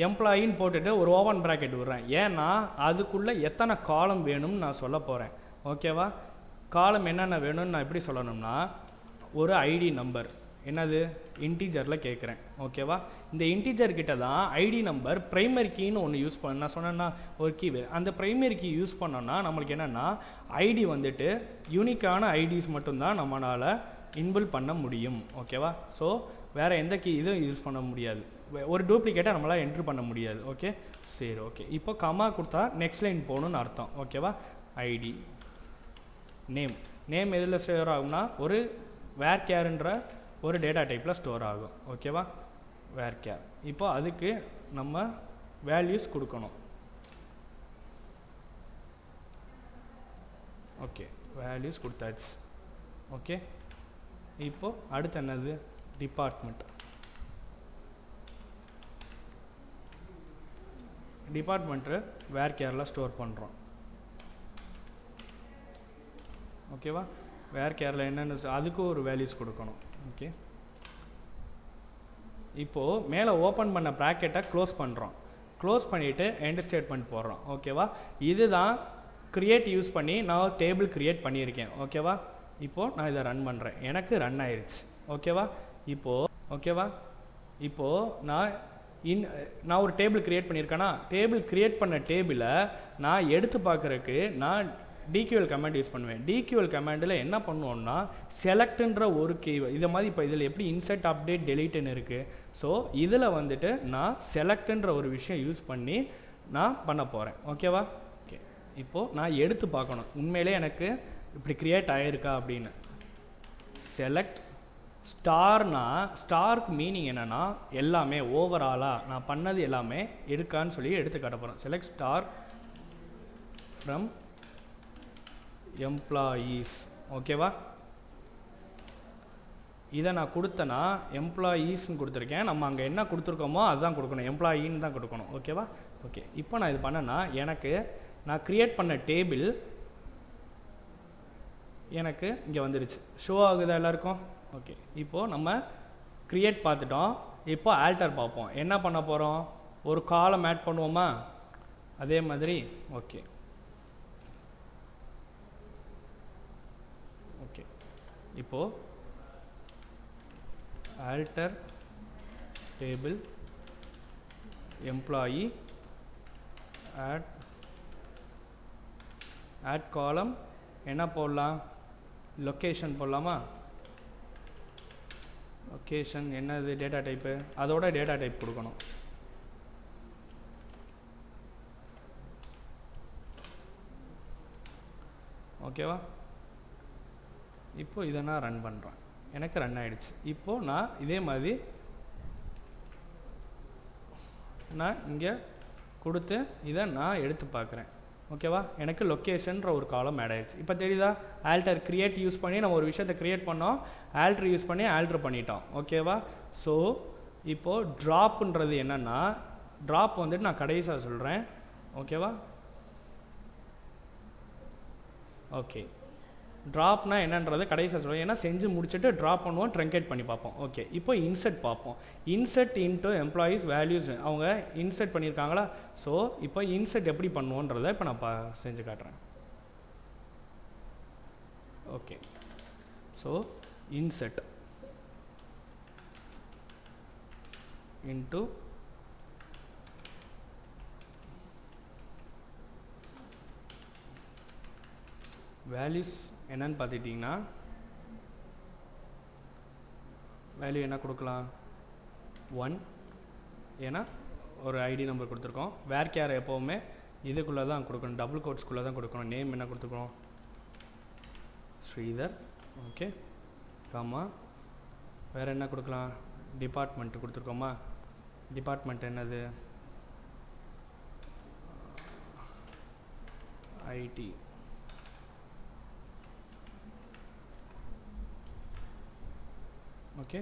எம்ப்ளாயின்னு போட்டுட்டு ஒரு ஓப்பன் ப்ராக்கெட் விடுறேன். ஏன்னா அதுக்குள்ளே எத்தனை காலம் வேணும்னு நான் சொல்ல போகிறேன். ஓகேவா? காலம் என்னென்ன வேணும்னு நான் எப்படி சொல்லணும்னா, ஒரு ஐடி நம்பர் என்னது இன்டீஜரில் கேட்குறேன். ஓகேவா? இந்த இன்டீஜர் கிட்ட தான் ஐடி நம்பர் ப்ரைமரி கீன்னு ஒன்று யூஸ் பண்ண நான் சொன்னேன்னா ஒரு கீ அந்த ப்ரைமரி கீ யூஸ் பண்ணோன்னா நம்மளுக்கு என்னென்னா ஐடி வந்துட்டு யூனிக்கான ஐடிஸ் மட்டும்தான் நம்மளால் இன்பில் பண்ண முடியும். ஓகேவா? ஸோ வேறு எந்த கீ இதுவும் யூஸ் பண்ண முடியாது. ஒரு டூப்ளிகேட்டை நம்மளால் என்ட்ரு பண்ண முடியாது. ஓகே, சரி, ஓகே. இப்போ கமா கொடுத்தா நெக்ஸ்ட் லைன் போகணுன்னு அர்த்தம். ஓகேவா? ஐடி நேம் எதில் ஸ்டோர் ஆகும்னா ஒரு வேர் கேர்ன்ற ஒரு டேட்டா டைப்பில் ஸ்டோர் ஆகும். ஓகேவா? வேர் கேர். இப்போ அதுக்கு நம்ம வேல்யூஸ் கொடுக்கணும். ஓகே, வேல்யூஸ் கொடுத்தாச்சு. ஓகே, இப்போ அடுத்து என்னது டிபார்ட்மெண்ட்டு வேர் கேரில் ஸ்டோர் பண்ணுறோம். ஓகேவா? வேர் கேரில் என்னென்ன அதுக்கு ஒரு வேல்யூஸ் கொடுக்கணும். ஓகே, இப்போது மேலே ஓப்பன் பண்ண ப்ராக்கெட்டை க்ளோஸ் பண்ணுறோம். க்ளோஸ் பண்ணிவிட்டு எண்ட் ஸ்டேட்மெண்ட் போடுறோம். ஓகேவா? இதுதான் க்ரியேட் யூஸ் பண்ணி நான் டேபிள் க்ரியேட் பண்ணியிருக்கேன். ஓகேவா? இப்போது நான் இதை ரன் பண்ணுறேன். எனக்கு ரன் ஆயிடுச்சு. ஓகேவா? இப்போது நான் ஒரு டேபிள் க்ரியேட் பண்ணியிருக்கேன்னா டேபிள் க்ரியேட் பண்ண டேபிளை நான் எடுத்து பார்க்குறதுக்கு நான் டிக்யூஎல் கமாண்ட் யூஸ் பண்ணுவேன். டிக்யூஎல் கமாண்டில் என்ன பண்ணுவோம்னா செலக்ட்ன்ற ஒரு கீ இதை மாதிரி இப்போ இதில் எப்படி இன்சர்ட் அப்டேட் டெலீட்னு இருக்குது. ஸோ இதில் வந்துட்டு நான் செலக்ட்ன்ற ஒரு விஷயம் யூஸ் பண்ணி நான் பண்ண போகிறேன். ஓகேவா? ஓகே, இப்போது நான் எடுத்து பார்க்கணும் உண்மையிலே எனக்கு இப்படி க்ரியேட் ஆகிருக்கா அப்படின்னு. செலக்ட் ஸ்டார்னா ஸ்டார்க்கு மீனிங் என்னென்னா எல்லாமே ஓவராலாக நான் பண்ணது எல்லாமே இருக்கான்னு சொல்லி எடுத்து காட்ட போகிறேன். Select star from employees. ஓகேவா? இதை நான் கொடுத்தேன்னா எம்ப்ளாயீஸ்ன்னு கொடுத்துருக்கேன். நம்ம அங்கே என்ன கொடுத்துருக்கோமோ அதுதான் கொடுக்கணும், எம்ப்ளாயின்னு தான் கொடுக்கணும். ஓகேவா? ஓகே, இப்போ நான் இது பண்ணேன்னா எனக்கு நான் க்ரியேட் பண்ண டேபிள் எனக்கு இங்கே வந்துடுச்சு. ஷோ ஆகுதா எல்லாருக்கும்? ஓகே, இப்போது நம்ம க்ரியேட் பார்த்துட்டோம். இப்போ ஆல்டர் பார்ப்போம். என்ன பண்ண போகிறோம்? ஒரு காலம் ஆட் பண்ணுவோமா? அதே மாதிரி ஓகே ஓகே இப்போது ஆல்டர் டேபிள் எம்ப்ளாயி ஆட் காலம் என்ன போடலாம்? லொக்கேஷன் போடலாமா? லொக்கேஷன் என்னது? Data type. அதோட டேட்டா டைப் கொடுக்கணும். ஓகேவா? இப்போ இதை நான் ரன் பண்ணுறேன். எனக்கு ரன் ஆகிடுச்சு. இப்போது நான் இதே மாதிரி நான் இங்கே கொடுத்து இதை நான் எடுத்து பார்க்குறேன். ஓகேவா? எனக்கு லொக்கேஷன்ற ஒரு காலம் ஆட் ஆகிடுச்சு. இப்போ தெரியுதா? ஆல்டர் க்ரியேட் யூஸ் பண்ணி நம்ம ஒரு விஷயத்தை க்ரியேட் பண்ணோம், ஆல்டர் யூஸ் பண்ணி ஆல்டர் பண்ணிட்டோம். ஓகேவா? ஸோ இப்போது ட்ராப்புன்றது என்னென்னா ட்ராப் வந்துட்டு நான் கடைசியாக சொல்கிறேன். ஓகேவா? ஓகே, ட்ராப்னா என்னன்றது கடைசியாக சொல்லுவோம். ஏன்னா செஞ்சு முடிச்சுட்டு ட்ராப் பண்ணுவோம், ட்ரங்கேட் பண்ணி பார்ப்போம். ஓகே, இப்போ இன்சர்ட் பார்ப்போம். இன்சர்ட் இன்ட்டு எம்ப்ளாயீஸ் வேல்யூஸ் அவங்க இன்சர்ட் பண்ணியிருக்காங்களா? ஸோ இப்போ இன்சர்ட் எப்படி பண்ணுவோன்றதை இப்போ நான் செஞ்சு காட்டுறேன். Okay, so insert into values என்னன்னு பார்த்துட்டிங்கன்னா வேல்யூ என்ன கொடுக்கலாம்? 1. ஏன்னா ஒரு ஐடி நம்பர் கொடுத்துருக்கோம். வேர் கேர் எப்போவுமே இதுக்குள்ளே தான் கொடுக்கணும், டபுள் கோட்ஸ்குள்ளே தான் கொடுக்கணும். நேம் என்ன கொடுத்துருக்கோம்? ஸ்ரீதர். Okay, comma. வேறு என்ன கொடுக்கலாம்? டிபார்ட்மெண்ட் கொடுத்துருக்கோமா? டிபார்ட்மெண்ட் என்னது? ஐடி. ஓகே,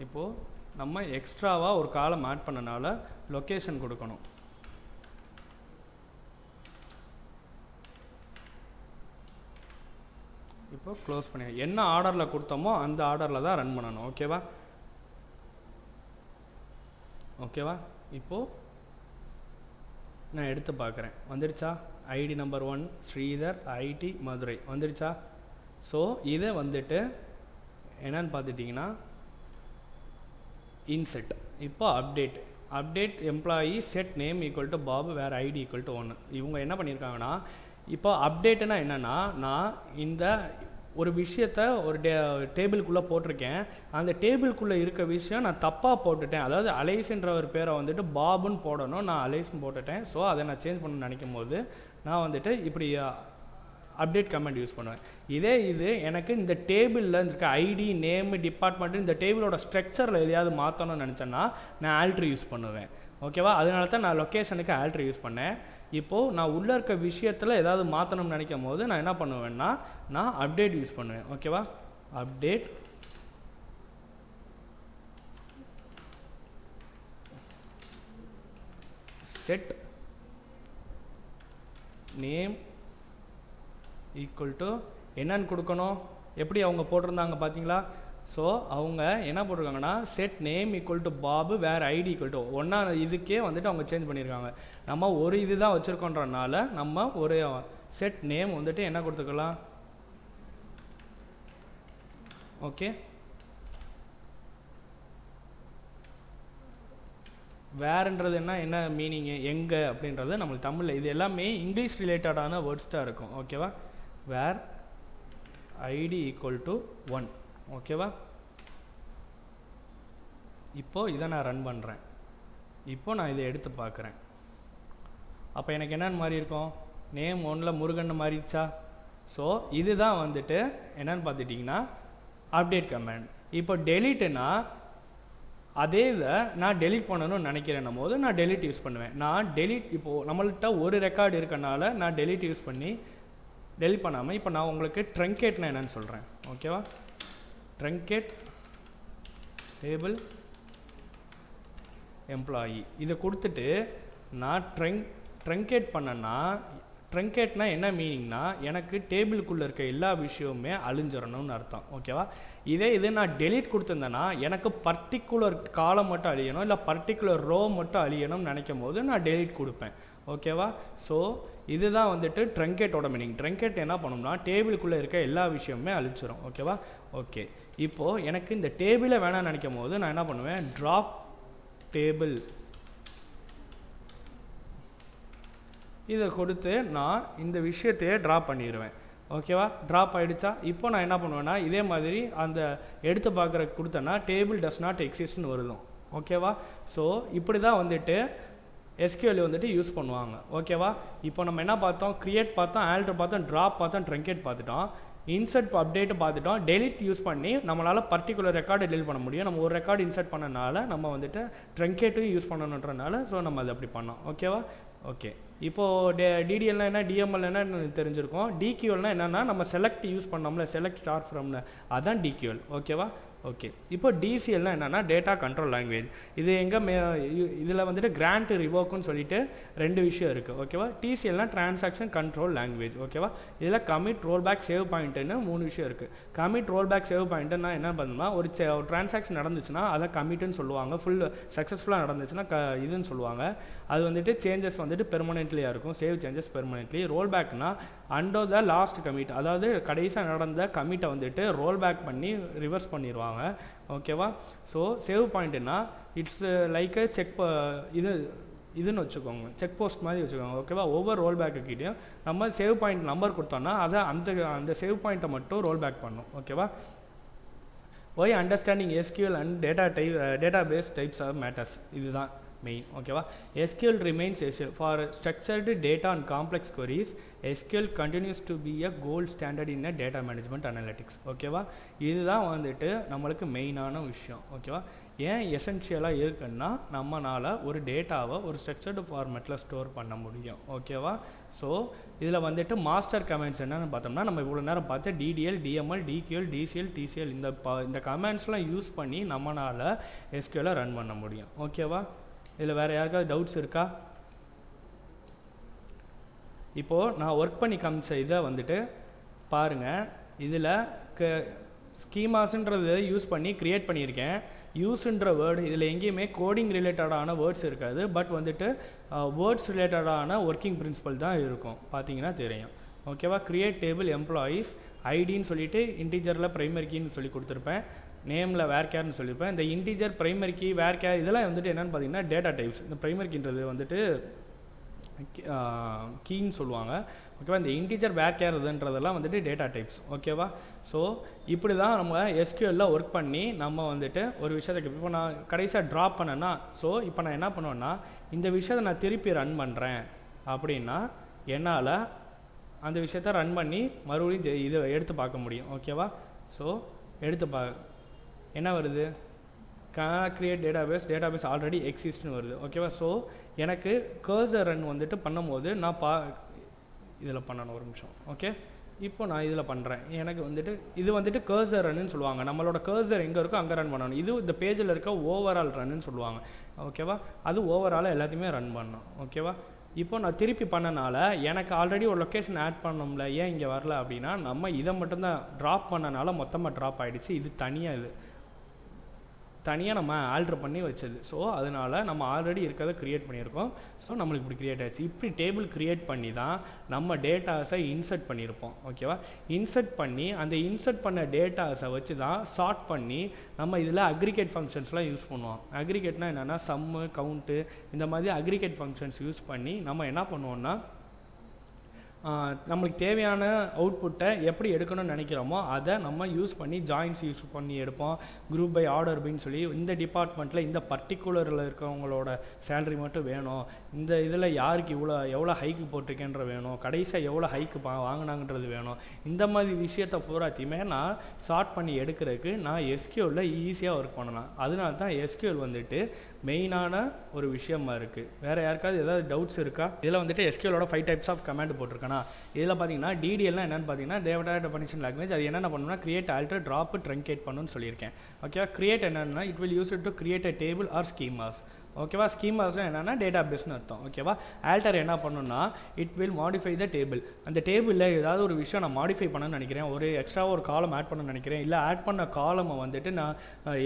இப்போது நம்ம எக்ஸ்ட்ராவாக ஒரு காலம் ஆட் பண்ணனால லொக்கேஷன் கொடுக்கணும். இப்போ க்ளோஸ் பண்ணி என்ன ஆர்டரில் கொடுத்தோமோ அந்த ஆர்டரில் தான் ரன் பண்ணணும். ஓகேவா? இப்போது நான் எடுத்து பார்க்குறேன், வந்துடுச்சா? ID number 1 Sridhar ID Madurai வந்துடுச்சா? ஸோ இதை வந்துட்டு என்னன்னு பார்த்துட்டிங்கன்னா இன்செட். இப்போ update employee set name equal to Babu வேறு ஐடி ஈக்குவல் டு 1. இவங்க என்ன பண்ணியிருக்காங்கன்னா, இப்போ அப்டேட்டுனா என்னென்னா, நான் இந்த ஒரு விஷயத்த ஒரு டேபிளுக்குள்ளே போட்டிருக்கேன், அந்த டேபிளுக்குள்ளே இருக்க விஷயம் நான் தப்பாக போட்டுட்டேன். அதாவது அலைஸ்ன்ற ஒரு பேரை வந்துட்டு பாபுன்னு போடணும், நான் அலைஸ்ன்னு போட்டுட்டேன். ஸோ அதை நான் சேஞ்ச் பண்ணணும்னு நினைக்கும் போது நான் வந்துட்டு இப்படி அப்டேட் கமெண்ட் யூஸ் பண்ணுவேன். இது எனக்கு இந்த டேபிளில் இருக்க ஐடி நேம் டிபார்ட்மெண்ட் இந்த டேபிளோட ஸ்ட்ரக்சரில் எதையாவது மாற்றணும்னு நினச்சேன்னா நான் ஆல்ட்ரு யூஸ் பண்ணுவேன். ஓகேவா? அதனால தான் நான் லொக்கேஷனுக்கு ஆல்ட்ரு யூஸ் பண்ணேன். இப்போது நான் உள்ளே இருக்க விஷயத்தில் ஏதாவது மாற்றணும்னு நினைக்கும் போது நான் என்ன பண்ணுவேன்னா நான் அப்டேட் யூஸ் பண்ணுவேன். ஓகேவா? Update set name equal to என்னன்னு கொடுக்கணும், எப்படி அவங்க போட்டிருந்தாங்க பார்த்தீங்களா? ஸோ அவங்க என்ன போட்டிருக்காங்கன்னா set name equal to Babu வேறு ஐடி ஈக்குவல் டு 1 இதுக்கே வந்துட்டு அவங்க சேஞ்ச் பண்ணியிருக்காங்க. நம்ம ஒரு இது தான் வச்சுருக்கோன்றனால நம்ம ஒரு செட் நேம் வந்துட்டு என்ன கொடுத்துக்கலாம், ஓகே. வேறுன்றது என்ன மீனிங்கு எங்கே அப்படின்றது நம்மளுக்கு தமிழில் இது எல்லாமே இங்கிலீஷ் ரிலேட்டடான வேர்ட்ஸ் தான் இருக்கும். ஓகேவா? வேர் ஐடி ஈக்குவல் டு 1. ஓகேவா? இப்போது இதை நான் ரன் பண்ணுறேன். இப்போது நான் இதை எடுத்து பார்க்குறேன். அப்போ எனக்கு என்னென்னு மாதிரி இருக்கும், நேம் 1ல் முருகன் மாறிடுச்சா? ஸோ இதுதான் வந்துட்டு என்னென்னு பார்த்துட்டிங்கன்னா அப்டேட் கமெண்ட். இப்போ டெலீட்டுனா அதே இதை நான் டெலீட் பண்ணணும்னு நினைக்கிறேன்னும் போது நான் டெலீட் யூஸ் பண்ணுவேன். நான் டெலீட் இப்போது நம்மள்கிட்ட ஒரு ரெக்கார்டு இருக்கனால நான் டெலீட் யூஸ் பண்ணி டெலீட் பண்ணாமல் இப்போ நான் உங்களுக்கு ட்ரங்கேட்னா என்னன்னு சொல்கிறேன். ஓகேவா? ட்ரங்கேட் டேபிள் எம்ப்ளாயி இதை கொடுத்துட்டு நான் ட்ரங்கேட் பண்ணேன்னா, ட்ரங்கேட்னா என்ன மீனிங்னா எனக்கு டேபிளுக்குள்ளே இருக்க எல்லா விஷயமுமே அழிஞ்சிடணும்னு அர்த்தம். ஓகேவா? இது நான் டெலீட் கொடுத்துருந்தேன்னா எனக்கு பர்டிகுலர் காலம் மட்டும் அழியணும், இல்லை பர்டிகுலர் ரோ மட்டும் அழியணும்னு நினைக்கும் போது நான் டெலீட் கொடுப்பேன். ஓகேவா? ஸோ இதுதான் வந்துட்டு ட்ரங்கேட்டோட மீனிங். ட்ரங்கேட் என்ன பண்ணணும்னா டேபிளுக்குள்ளே இருக்க எல்லா விஷயமுமே அழிச்சிடும். ஓகேவா? ஓகே. இப்போது எனக்கு இந்த டேபிளை வேணாம்னு நினைக்கும் போது நான் என்ன பண்ணுவேன், ட்ராப் டேபிள் இதை கொடுத்து நான் இந்த விஷயத்தையே ட்ராப் பண்ணிடுவேன். ஓகேவா? ட்ராப் ஆகிடுச்சா? இப்போ நான் என்ன பண்ணுவேன்னா இதே மாதிரி அந்த எடுத்து பார்க்குற கொடுத்தேன்னா டேபிள் டஸ் நாட் எக்ஸிஸ்ட்னு வருதும். ஓகேவா? ஸோ இப்படி தான் வந்துட்டு SQL வந்துட்டு யூஸ் பண்ணுவாங்க. ஓகேவா? இப்போ நம்ம என்ன பார்த்தோம், கிரியேட் பார்த்தோம், ஆல்டர் பார்த்தோம், ட்ராப் பார்த்தோம், ட்ரங்கேட் பார்த்துட்டோம், இன்சர்ட் அப்டேட்டு பார்த்துட்டோம். டெலிட் யூஸ் பண்ணி நம்மளால் பர்டிகுலர் ரெக்கார்டு டெலிட் பண்ண முடியும். நம்ம ஒரு ரெக்கார்டு இன்சர்ட் பண்ணனால நம்ம வந்துட்டு ட்ரங்கேட்டும் யூஸ் பண்ணணுன்றனால ஸோ நம்ம அது அப்படி பண்ணோம். ஓகேவா? ஓகே. இப்போது DDLனா என்ன, DML என்ன தெரிஞ்சிருக்கோம். DQLனா என்னென்னா நம்ம செலக்ட் யூஸ் பண்ணோம்ல, செலக்ட் ஸ்டார்ட் ஃப்ரம்ல, அதான் DQL. ஓகேவா? ஓகே. இப்போ DCLனா என்னென்னா டேட்டா கண்ட்ரோல் லாங்குவேஜ். இது எங்கே இதில் வந்துட்டு கிராண்ட் ரிவோக்குன்னு சொல்லிட்டு 2 விஷயம் இருக்குது. ஓகேவா? TCLனா டிரான்சாக்ஷன் கண்ட்ரோல் லாங்குவேஜ். ஓகேவா? இதில் கமிட் ரோல் பேக் சேவ் பாயிண்ட்டுன்னு 3 விஷயம் இருக்குது. கமிட் ரோல் பேக் சேவ் பாயிண்ட்டுன்னா என்ன பண்ணணும்னா ஒரு டிரான்சாக்ஷன் நடந்துச்சுன்னா அதை கமிட்டுன்னு சொல்லுவாங்க. ஃபுல் சக்ஸஸ்ஃபுல்லாக நடந்துச்சுன்னா இதுன்னு சொல்லுவாங்க. அது வந்துட்டு சேஞ்சஸ் வந்துட்டு பெர்மனெண்ட்லியாக இருக்கும். Save changes permanently. ரோல் பேக்னா அண்டர் த லாஸ்ட் கமிட், அதாவது கடைசியாக நடந்த கமிட்டை வந்துட்டு ரோல் பேக் பண்ணி ரிவர்ஸ் பண்ணிடுவாங்க. ஓகேவா? ஸோ சேவ் பாயிண்ட்னா இட்ஸ் லைக் செக் இதுன்னு வச்சுக்கோங்க, செக் போஸ்ட் மாதிரி வச்சுக்கோங்க. ஓகேவா? ஒவ்வொரு ரோல் பேக்குக்கிட்டையும் நம்ம சேவ் பாயிண்ட் நம்பர் கொடுத்தோம்னா அதை அந்த சேவ் பாயிண்ட்டை மட்டும் ரோல் பேக் பண்ணும். ஓகேவா? Why understanding SQL and database types of matters இதுதான் மெயின். ஓகேவா? SQL remains essential for structured data and complex queries. SQL continues to be a gold standard in a data management analytics. ஓகேவா? இதுதான் வந்துட்டு நம்மளுக்கு மெயினான விஷயம். ஓகேவா? ஏன் எசென்ஷியலாக இருக்குன்னா நம்மளால் ஒரு டேட்டாவை ஒரு ஸ்ட்ரக்சர்டு ஃபார்மேட்டில் ஸ்டோர் பண்ண முடியும். ஓகேவா? ஸோ இதில் வந்துட்டு மாஸ்டர் கமெண்ட்ஸ் என்னென்னு பார்த்தோம்னா நம்ம இவ்வளோ நேரம் பார்த்து DDL, DML, DQL, DCL, TCL இந்த கமெண்ட்ஸ்லாம் யூஸ் பண்ணி நம்மளால் SQL ரன் பண்ண முடியும். ஓகேவா? இதில் வேறு யாருக்காவது டவுட்ஸ் இருக்கா? இப்போது நான் ஒர்க் பண்ணி காமிச்ச இதை வந்துட்டு பாருங்கள். இதில் ஸ்கீமாஸ்ன்றது யூஸ் பண்ணி க்ரியேட் பண்ணியிருக்கேன். யூஸ்ன்ற வேர்டு இதில் எங்கேயுமே கோடிங் ரிலேட்டடான வேர்ட்ஸ் இருக்காது, பட் வந்துட்டு வேர்ட்ஸ் ரிலேட்டடான ஒர்க்கிங் பிரின்சிபல் தான் இருக்கும், பார்த்தீங்கன்னா தெரியும். ஓகேவா. கிரியேட் டேபிள் எம்ப்ளாயீஸ் ஐடின்னு சொல்லிட்டு இன்டீஜரில் ப்ரைமரி கீன்னு சொல்லி கொடுத்துருப்பேன், நேமில் வேர் கேர்னு சொல்லியிருப்பேன். இந்த இன்டீஜர் ப்ரைமரி கீ வேர் கேர் இதெல்லாம் வந்துட்டு என்னென்னு பார்த்தீங்கன்னா டேட்டா டைப்ஸ். இந்த ப்ரைமரி கீன்றது வந்துட்டு கீன்னு சொல்லுவாங்க. ஓகேவா. இந்த இன்டீஜர் வேர் கேர்ன்றதெல்லாம் வந்துட்டு டேட்டா டைப்ஸ். ஓகேவா. ஸோ இப்படி தான் நம்ம எஸ்கியூஎல்ல ஒர்க் பண்ணி நம்ம வந்துட்டு ஒரு விஷயத்துக்கு இப்போ நான் கடைசியாக ட்ராப் பண்ணேன்னா, ஸோ இப்போ நான் என்ன பண்ணுவேன்னா இந்த விஷயத்தை நான் திருப்பி ரன் பண்ணுறேன் அப்படின்னா என்னால் அந்த விஷயத்த ரன் பண்ணி மறுபடியும் இதை எடுத்து பார்க்க முடியும். ஓகேவா. ஸோ எடுத்து என்ன வருது, கிரியேட் டேட்டாபேஸ் ஆல்ரெடி எக்ஸிஸ்ட்னு வருது. ஓகேவா. ஸோ எனக்கு கர்சர் ரன் வந்துட்டு பண்ணும்போது நான் இதில் பண்ணணும் ஒரு நிமிஷம். ஓகே. இப்போ நான் இதில் பண்ணுறேன், எனக்கு வந்துட்டு இது வந்துட்டு கர்சர் ரன்னு சொல்லுவாங்க. நம்மளோட கர்சர் எங்கே இருக்கோ அங்கே ரன் பண்ணணும். இது இந்த பேஜில் இருக்க ஓவரால் ரன்னு சொல்லுவாங்க. ஓகேவா. அது ஓவராலாக எல்லாத்தையுமே ரன் பண்ணணும். ஓகேவா. இப்போ நான் திருப்பி பண்ணனால எனக்கு ஆல்ரெடி ஒரு லொக்கேஷன் ஆட் பண்ணோம்ல, ஏன் இங்கே வரல அப்படின்னா நம்ம இதை மட்டும்தான் ட்ராப் பண்ணனால மொத்தமாக ட்ராப் ஆகிடுச்சு. இது தனியாக நம்ம ஆல்ட்ரு பண்ணி வச்சது. ஸோ அதனால் நம்ம ஆல்ரெடி இருக்கிறத க்ரியேட் பண்ணியிருக்கோம். ஸோ நம்மளுக்கு இப்படி க்ரியேட் ஆகிடுச்சு. இப்படி டேபிள் க்ரியேட் பண்ணி தான் நம்ம டேட்டாஸை இன்சர்ட் பண்ணியிருப்போம். ஓகேவா. இன்சர்ட் பண்ணி அந்த இன்சர்ட் பண்ண டேட்டாஸை வச்சு தான் சார்ட் பண்ணி நம்ம இதில் அக்ரிகேட் ஃபங்க்ஷன்ஸ்லாம் யூஸ் பண்ணுவோம். அக்ரிகேட்னா என்னென்னா சம்மு கவுண்ட்டு இந்த மாதிரி அக்ரிகேட் ஃபங்க்ஷன்ஸ் யூஸ் பண்ணி நம்ம என்ன பண்ணுவோம்னா நம்மளுக்கு தேவையான அவுட்புட்டை எப்படி எடுக்கணும்னு நினைக்கிறோமோ அதை நம்ம யூஸ் பண்ணி ஜாயின்ஸ் யூஸ் பண்ணி எடுப்போம். குரூப் பை ஆர்டர் அப்படின்னு சொல்லி இந்த டிபார்ட்மெண்ட்டில் இந்த பர்டிகுலரில் இருக்கிறவங்களோட சேலரி மட்டும் வேணும், இந்த இதில் யாருக்கு எவ்வளோ ஹைக்கு போட்டிருக்கேன்ற வேணும், கடைசியாக எவ்வளோ ஹைக்கு வாங்கினாங்கன்றது வேணும். இந்த மாதிரி விஷயத்தை பூராத்தையுமே நான் ஷார்ட் பண்ணி எடுக்கிறதுக்கு நான் எஸ்கியூஎல்ல ஈஸியாக ஒர்க் பண்ணலாம். அதனால தான் எஸ்கியூஎல் வந்துட்டு மெயினான ஒரு விஷயமா இருக்குது. வேறு யாருக்காவது ஏதாவது டவுட்ஸ் இருக்கா? இதில் வந்துட்டு எஸ்கியூஎலோட 5 டைப்ஸ் ஆஃப் கமாண்ட் போட்டிருக்கேன். இதில் பார்த்தீங்கன்னா டிடிஎல்னா என்னென்னு பார்த்தீங்கன்னா டேட்டா டெஃபினிஷன் லாங்குவேஜ். அது என்ன பண்ணணும்னா கிரியேட் ஆல்டர் ட்ராப் ட்ரங்கேட் பண்ணணும்னு சொல்லியிருக்கேன். ஓகேவா. கிரியேட் என்னன்னா it will use it to create a table or schemas. ஓகேவா. ஸ்கீமாஸ்னால் என்னென்னா டேட்டா பேஸ்னு அர்த்தம். ஓகேவா. ஆல்டர் என்ன பண்ணணும்னா it will modify the table. அந்த டேபிளில் ஏதாவது ஒரு விஷயம் நான் மாடிஃபை பண்ணணும்னு நினைக்கிறேன், ஒரு எக்ஸ்ட்ராவாக ஒரு காலம் ஆட் பண்ணணும்னு நினைக்கிறேன், இல்லை ஆட் பண்ண காலமை வந்துட்டு நான்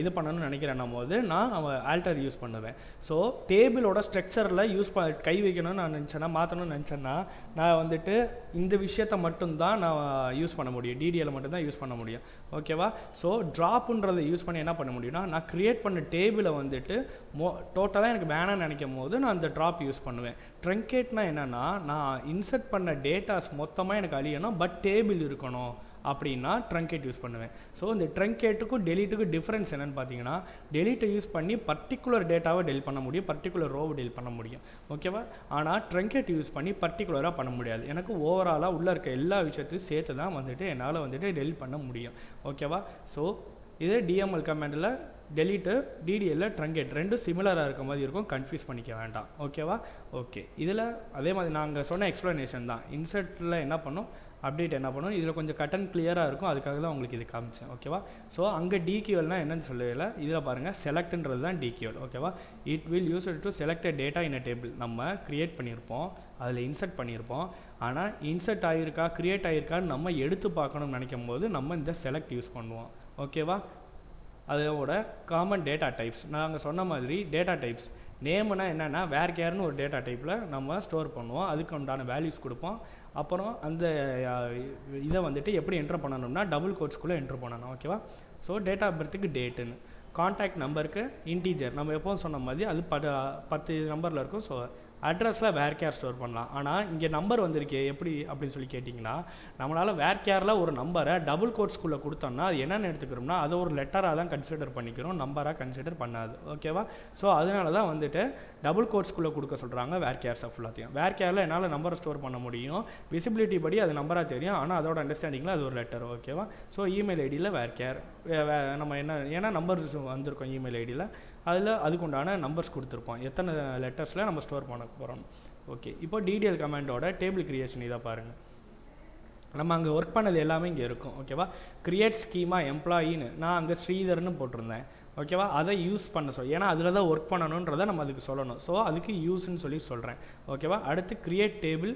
இது பண்ணணும்னு நினைக்கிறேன் போது நான் ஆல்டர் யூஸ் பண்ணுவேன். ஸோ டேபிளோட ஸ்ட்ரக்சரில் கை வைக்கணும்னு நான் நினச்சேன்னா மாற்றணும்னு நினச்சேன்னா நான் வந்துட்டு இந்த விஷயத்தை மட்டும்தான் நான் யூஸ் பண்ண முடியும், டிடிஎல் மட்டும்தான் யூஸ் பண்ண முடியும். ஓகேவா. ஸோ ட்ராப்புன்றதை யூஸ் பண்ணி என்ன பண்ண முடியும்னா நான் கிரியேட் பண்ண டேபிளை வந்துட்டு டோட்டலாக எனக்கு வேணான்னு நினைக்கும் போது நான் அந்த ட்ராப் யூஸ் பண்ணுவேன். ட்ரங்கேட்னா என்னென்னா நான் இன்சர்ட் பண்ண டேட்டாஸ் மொத்தமாக எனக்கு அழியணும், பட் டேபிள் இருக்கணும் அப்படின்னா ட்ரங்கேட் யூஸ் பண்ணுவேன். ஸோ இந்த ட்ரங்கேட்டுக்கும் டெலீட்டுக்கும் டிஃப்ரென்ஸ் என்னென்னு பார்த்தீங்கன்னா டெலீட்டை யூஸ் பண்ணி பர்டிகுலர் டேட்டாவை டெலிட் பண்ண முடியும், பர்டிகுலர் ரோவை டெலிட் பண்ண முடியும். ஓகேவா. ஆனால் ட்ரங்கேட் யூஸ் பண்ணி பர்டிகுலராக பண்ண முடியாது. எனக்கு ஓவராலாக உள்ளே இருக்க எல்லா விஷயத்தையும் சேர்த்து தான் வந்துட்டு என்னால் வந்துட்டு டெலிட் பண்ண முடியும். ஓகேவா. ஸோ இது டிஎம்எல் கமாண்டில் டெலீட்டு டிடிஎல்ல ட்ரங்கேட் ரெண்டும் சிமிலராக இருக்க மாதிரி இருக்கும், கன்ஃபியூஸ் பண்ணிக்க வேண்டாம். ஓகேவா. ஓகே. இதில் அதே மாதிரி நாங்கள் சொன்ன எக்ஸ்ப்ளனேஷன் தான். இன்சர்ட்டில் என்ன பண்ணும், அப்டேட் என்ன பண்ணும், இதில் கொஞ்சம் கட் அண்ட் கிளியராக இருக்கும், அதுக்காக தான் உங்களுக்கு இது காமிச்சேன். ஓகேவா. ஸோ அங்கே டிக்யூஎல்னால் என்னன்னு சொல்லல, இதில் பாருங்கள் செலக்ட்ன்றது தான் டிக்யூஎல். ஓகேவா. It will use to select data in a table. நம்ம க்ரியேட் பண்ணியிருப்போம், அதில் இன்சர்ட் பண்ணியிருப்போம், ஆனால் இன்சர்ட் ஆகிருக்கா க்ரியேட் ஆகிருக்கான்னு நம்ம எடுத்து பார்க்கணும்னு நினைக்கும் போது நம்ம இந்த செலக்ட் யூஸ் பண்ணுவோம். ஓகேவா. அதோட காமன் டேட்டா டைப்ஸ் நாங்கள் சொன்ன மாதிரி டேட்டா டைப்ஸ் நேம்னா என்னென்னா வேர் கேர்னு ஒரு டேட்டா டைப்பில் நம்ம ஸ்டோர் பண்ணுவோம், அதுக்கு உண்டான வேல்யூஸ் கொடுப்போம். அப்புறம் அந்த இதை வந்துட்டு எப்படி என்ட்ரு பண்ணணும்னா டபுள் கோட்ஸ்குள்ளே என்ட்ரு பண்ணணும். ஓகேவா. ஸோ டேட் ஆஃப் பர்த்துக்கு டேட்டுன்னு, கான்டாக்ட் நம்பருக்கு இன்டீஜர் நம்ம எப்போவும் சொன்ன மாதிரி அது 10 நம்பரில் இருக்கும். ஸோ அட்ரஸில் வேர் கேர் ஸ்டோர் பண்ணலாம். ஆனால் இங்கே நம்பர் வந்திருக்கே எப்படி அப்படின்னு சொல்லி கேட்டிங்கன்னா நம்மளால் வேர் கேரில் ஒரு நம்பரை டபுள் கோட்ஸ்குள்ளே கொடுத்தோம்னா அது என்னென்னு எடுத்துக்கிறோம்னா அதை ஒரு லெட்டராக தான் கன்சிடர் பண்ணிக்கிறோம், நம்பராக கன்சிடர் பண்ணாது. ஓகேவா. ஸோ அதனால தான் வந்துட்டு டபுள் கோட்ஸ்குள்ளே கொடுக்க சொல்கிறாங்க வேர் கேர்ஸை ஃபுல்லாத்தையும். வேர் கேரில் என்னால் நம்பரை ஸ்டோர் பண்ண முடியும், விசிபிலிட்டி படி அது நம்பராக தெரியும், ஆனால் அதோட அண்டர்ஸ்டாண்டிங்கில் அது ஒரு லெட்டர். ஓகேவா. ஸோ இமெயில் ஐடியில் வேர் கேர் நம்ம என்ன ஏன்னா நம்பர்ஸ் வந்திருக்கோம் இமெயில் ஐடியில், அதில் அதுக்குண்டான நம்பர்ஸ் கொடுத்துருப்போம், எத்தனை லெட்டர்ஸில் நம்ம ஸ்டோர் பண்ண போகிறோம். ஓகே. இப்போ டிடிஎல் கமாண்டோட டேபிள் கிரியேஷன் இதை பாருங்கள். நம்ம அங்கே ஒர்க் பண்ணது எல்லாமே இங்கே இருக்கும். ஓகேவா. கிரியேட் ஸ்கீமா எம்ப்ளாயின்னு நான் அங்கே ஸ்ரீதர்னு போட்டிருந்தேன். ஓகேவா. அதை யூஸ் பண்ண ஏன்னா அதில் தான் ஒர்க் பண்ணணுன்றதை நம்ம அதுக்கு சொல்லணும். ஸோ அதுக்கு யூஸ்ன்னு சொல்லி சொல்கிறேன். ஓகேவா. அடுத்து கிரியேட் டேபிள்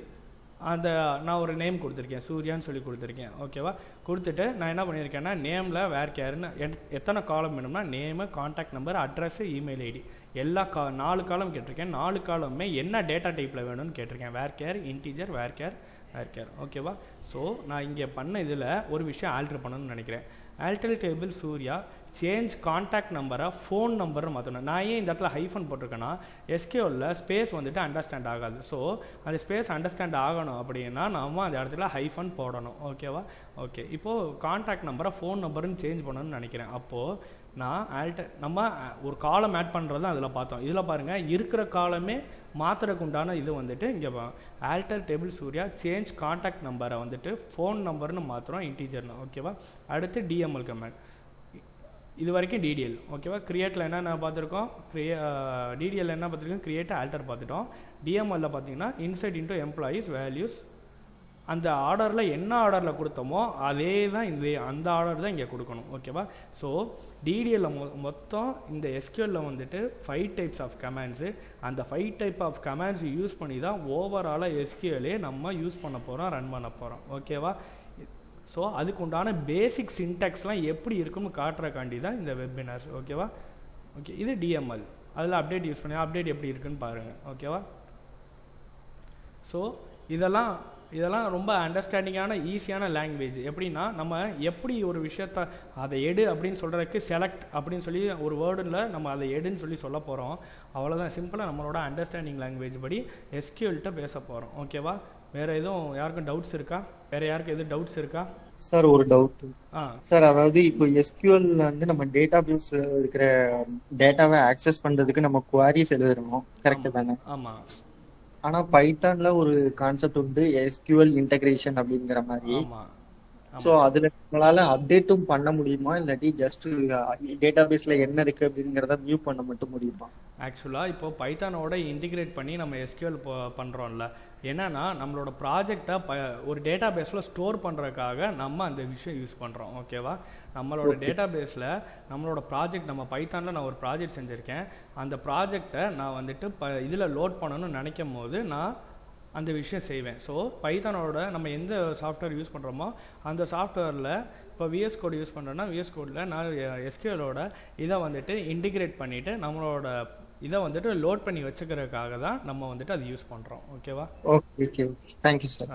அந்த நான் ஒரு நேம் கொடுத்துருக்கேன், சூர்யான்னு சொல்லி கொடுத்துருக்கேன். ஓகேவா? கொடுத்துட்டு நான் என்ன பண்ணியிருக்கேன்னா நேமில் வேர் கேர்னு எத்தனை காலம் வேணும்னா name, contact number, address, email ID எல்லா 4 காலம் கேட்டிருக்கேன். 4 காலமுமே என்ன டேட்டா டைப்பில் வேணும்னு கேட்டிருக்கேன். Varchar, integer, varchar, varchar. ஓகேவா? ஸோ நான் இங்கே பண்ண இதில் ஒரு விஷயம் ஆல்ட்ரு பண்ணணும்னு நினைக்கிறேன். Alter table Surya change contact நம்பரை ஃபோன் நம்பர்னு மாற்றணும். நான் ஏன் இந்த இடத்துல ஹைஃபன் போட்டிருக்கேன்னா எஸ்கியூஎல்ல ஸ்பேஸ் வந்துட்டு அண்டர்ஸ்டாண்ட் ஆகாது. ஸோ அந்த ஸ்பேஸ் அண்டர்ஸ்டாண்ட் ஆகணும் அப்படின்னா நம்ம அந்த இடத்துல ஹைஃபன் போடணும். ஓகேவா? ஓகே, இப்போது காண்டாக்ட் நம்பரை ஃபோன் நம்பருன்னு சேஞ்ச் பண்ணணும்னு நினைக்கிறேன். அப்போது நான் நம்ம ஒரு காலம் ஆட் பண்ணுறது தான் அதில் பார்த்தோம். இதில் பாருங்கள், இருக்கிற காலமே மாத்திரக்கு உண்டான இது வந்துட்டு இங்கே alter table Surya change contact நம்பரை வந்துட்டு ஃபோன் நம்பர்னு மாத்திரம் இன்டீஜர்னு. ஓகேவா? அடுத்து டிஎம்எல் கமெண்ட், இது வரைக்கும் டிடிஎல். ஓகேவா? கிரியேட்டில் என்ன பார்த்துருக்கோம், டிடிஎல் என்ன பார்த்துருக்கோம், கிரியேட் ஆல்டர் பார்த்துட்டோம். டிஎம்எல்ல பார்த்தீங்கன்னா இன்சைட் இன்டூ எம்ப்ளாயீஸ் வேல்யூஸ், அந்த ஆர்டரில் என்ன ஆர்டரில் கொடுத்தோமோ அதே தான் அந்த ஆர்டர் தான் இங்கே கொடுக்கணும். ஓகேவா? ஸோ டிடிஎல்ல மொத்தம் இந்த எஸ்கியூஎல்ல வந்துட்டு 5 டைப்ஸ் ஆஃப் கமாண்ட்ஸு, அந்த 5 டைப் ஆஃப் கமாண்ட்ஸ் யூஸ் பண்ணி தான் ஓவராலாக எஸ்கியூஎல்லே நம்ம யூஸ் பண்ண போகிறோம், ரன் பண்ண போகிறோம். ஓகேவா? ஸோ அதுக்கு உண்டான பேசிக் சின்டாக்ஸ்லாம் எப்படி இருக்குன்னு காட்டுறக்காண்டி தான் இந்த வெபினார்ஸ். ஓகேவா? ஓகே, இது டிஎம்எல். அதில் அப்டேட் யூஸ் பண்ணி அப்டேட் எப்படி இருக்குன்னு பாருங்கள். ஓகேவா? ஸோ இதெல்லாம் ரொம்ப அண்டர்ஸ்டாண்டிங்கான ஈஸியான லாங்குவேஜ். எப்படின்னா நம்ம எப்படி ஒரு விஷயத்த அதை எடு அப்படின்னு சொல்கிறதுக்கு செலக்ட் அப்படின்னு சொல்லி ஒரு வேர்டில் நம்ம அதை எடுன்னு சொல்லி சொல்ல போகிறோம். அவ்வளோதான், சிம்பிளாக நம்மளோட அண்டர்ஸ்டாண்டிங் லாங்குவேஜ் படி எஸ்கியூஎல்கிட்ட பேச போகிறோம். ஓகேவா? வேறு எதுவும் யாருக்கும் டவுட்ஸ் இருக்கா? வேறு யாருக்கும் எதுவும் டவுட்ஸ் இருக்கா? சார் ஒரு டவுட் சார், அதாவது இப்போ எஸ்கியூஎல் வந்து நம்ம டேட்டா பேஸ்ல இருக்கிற டேட்டாவை ஆக்சஸ் பண்றதுக்கு நம்ம குவாரிஸ் எழுதுறோம், கரெக்ட் தானே? ஆமாம். ஆனா பைத்தான்ல ஒரு கான்செப்ட் உண்டு, எஸ்கியூஎல் இன்டகிரேஷன் அப்படிங்கிற மாதிரி. ஸோ அதுல நம்மளால அப்டேட்டும் பண்ண முடியுமா, இல்லாட்டி ஜஸ்ட் டேட்டா பேஸ்ல என்ன இருக்கு அப்படிங்கிறத வியூ பண்ண மட்டும் முடியுமா? ஆக்சுவலாக இப்போ பைத்தானோட இன்டிகிரேட் பண்ணி நம்ம எஸ்கியூஎல் பண்ணுறோம்ல, என்னன்னா நம்மளோட ப்ராஜெக்டை ஒரு டேட்டா பேஸில் ஸ்டோர் பண்ணுறதுக்காக நம்ம அந்த விஷயம் யூஸ் பண்ணுறோம். ஓகேவா? நம்மளோட டேட்டா பேஸில் நம்மளோட ப்ராஜெக்ட், நம்ம பைத்தானில் நான் ஒரு ப்ராஜெக்ட் செஞ்சுருக்கேன். அந்த ப்ராஜெக்டை நான் வந்துட்டு இதில் லோட் பண்ணணும்னு நினைக்கும் போது நான் அந்த விஷயம் செய்வேன். ஸோ பைத்தானோட நம்ம எந்த சாஃப்ட்வேர் யூஸ் பண்ணுறோமோ அந்த சாஃப்ட்வேரில் இப்போ விஎஸ் கோட் யூஸ் பண்ணுறேன்னா விஎஸ் கோடில் நான் எஸ்கியூஎலோட இதை வந்துட்டு இன்டிகிரேட் பண்ணிவிட்டு நம்மளோட இதை வந்துட்டு லோட் பண்ணி வச்சுக்கிறதுக்காக தான் நம்ம வந்துட்டு அது யூஸ் பண்ணுறோம். ஓகேவா? Okay, thank you sir.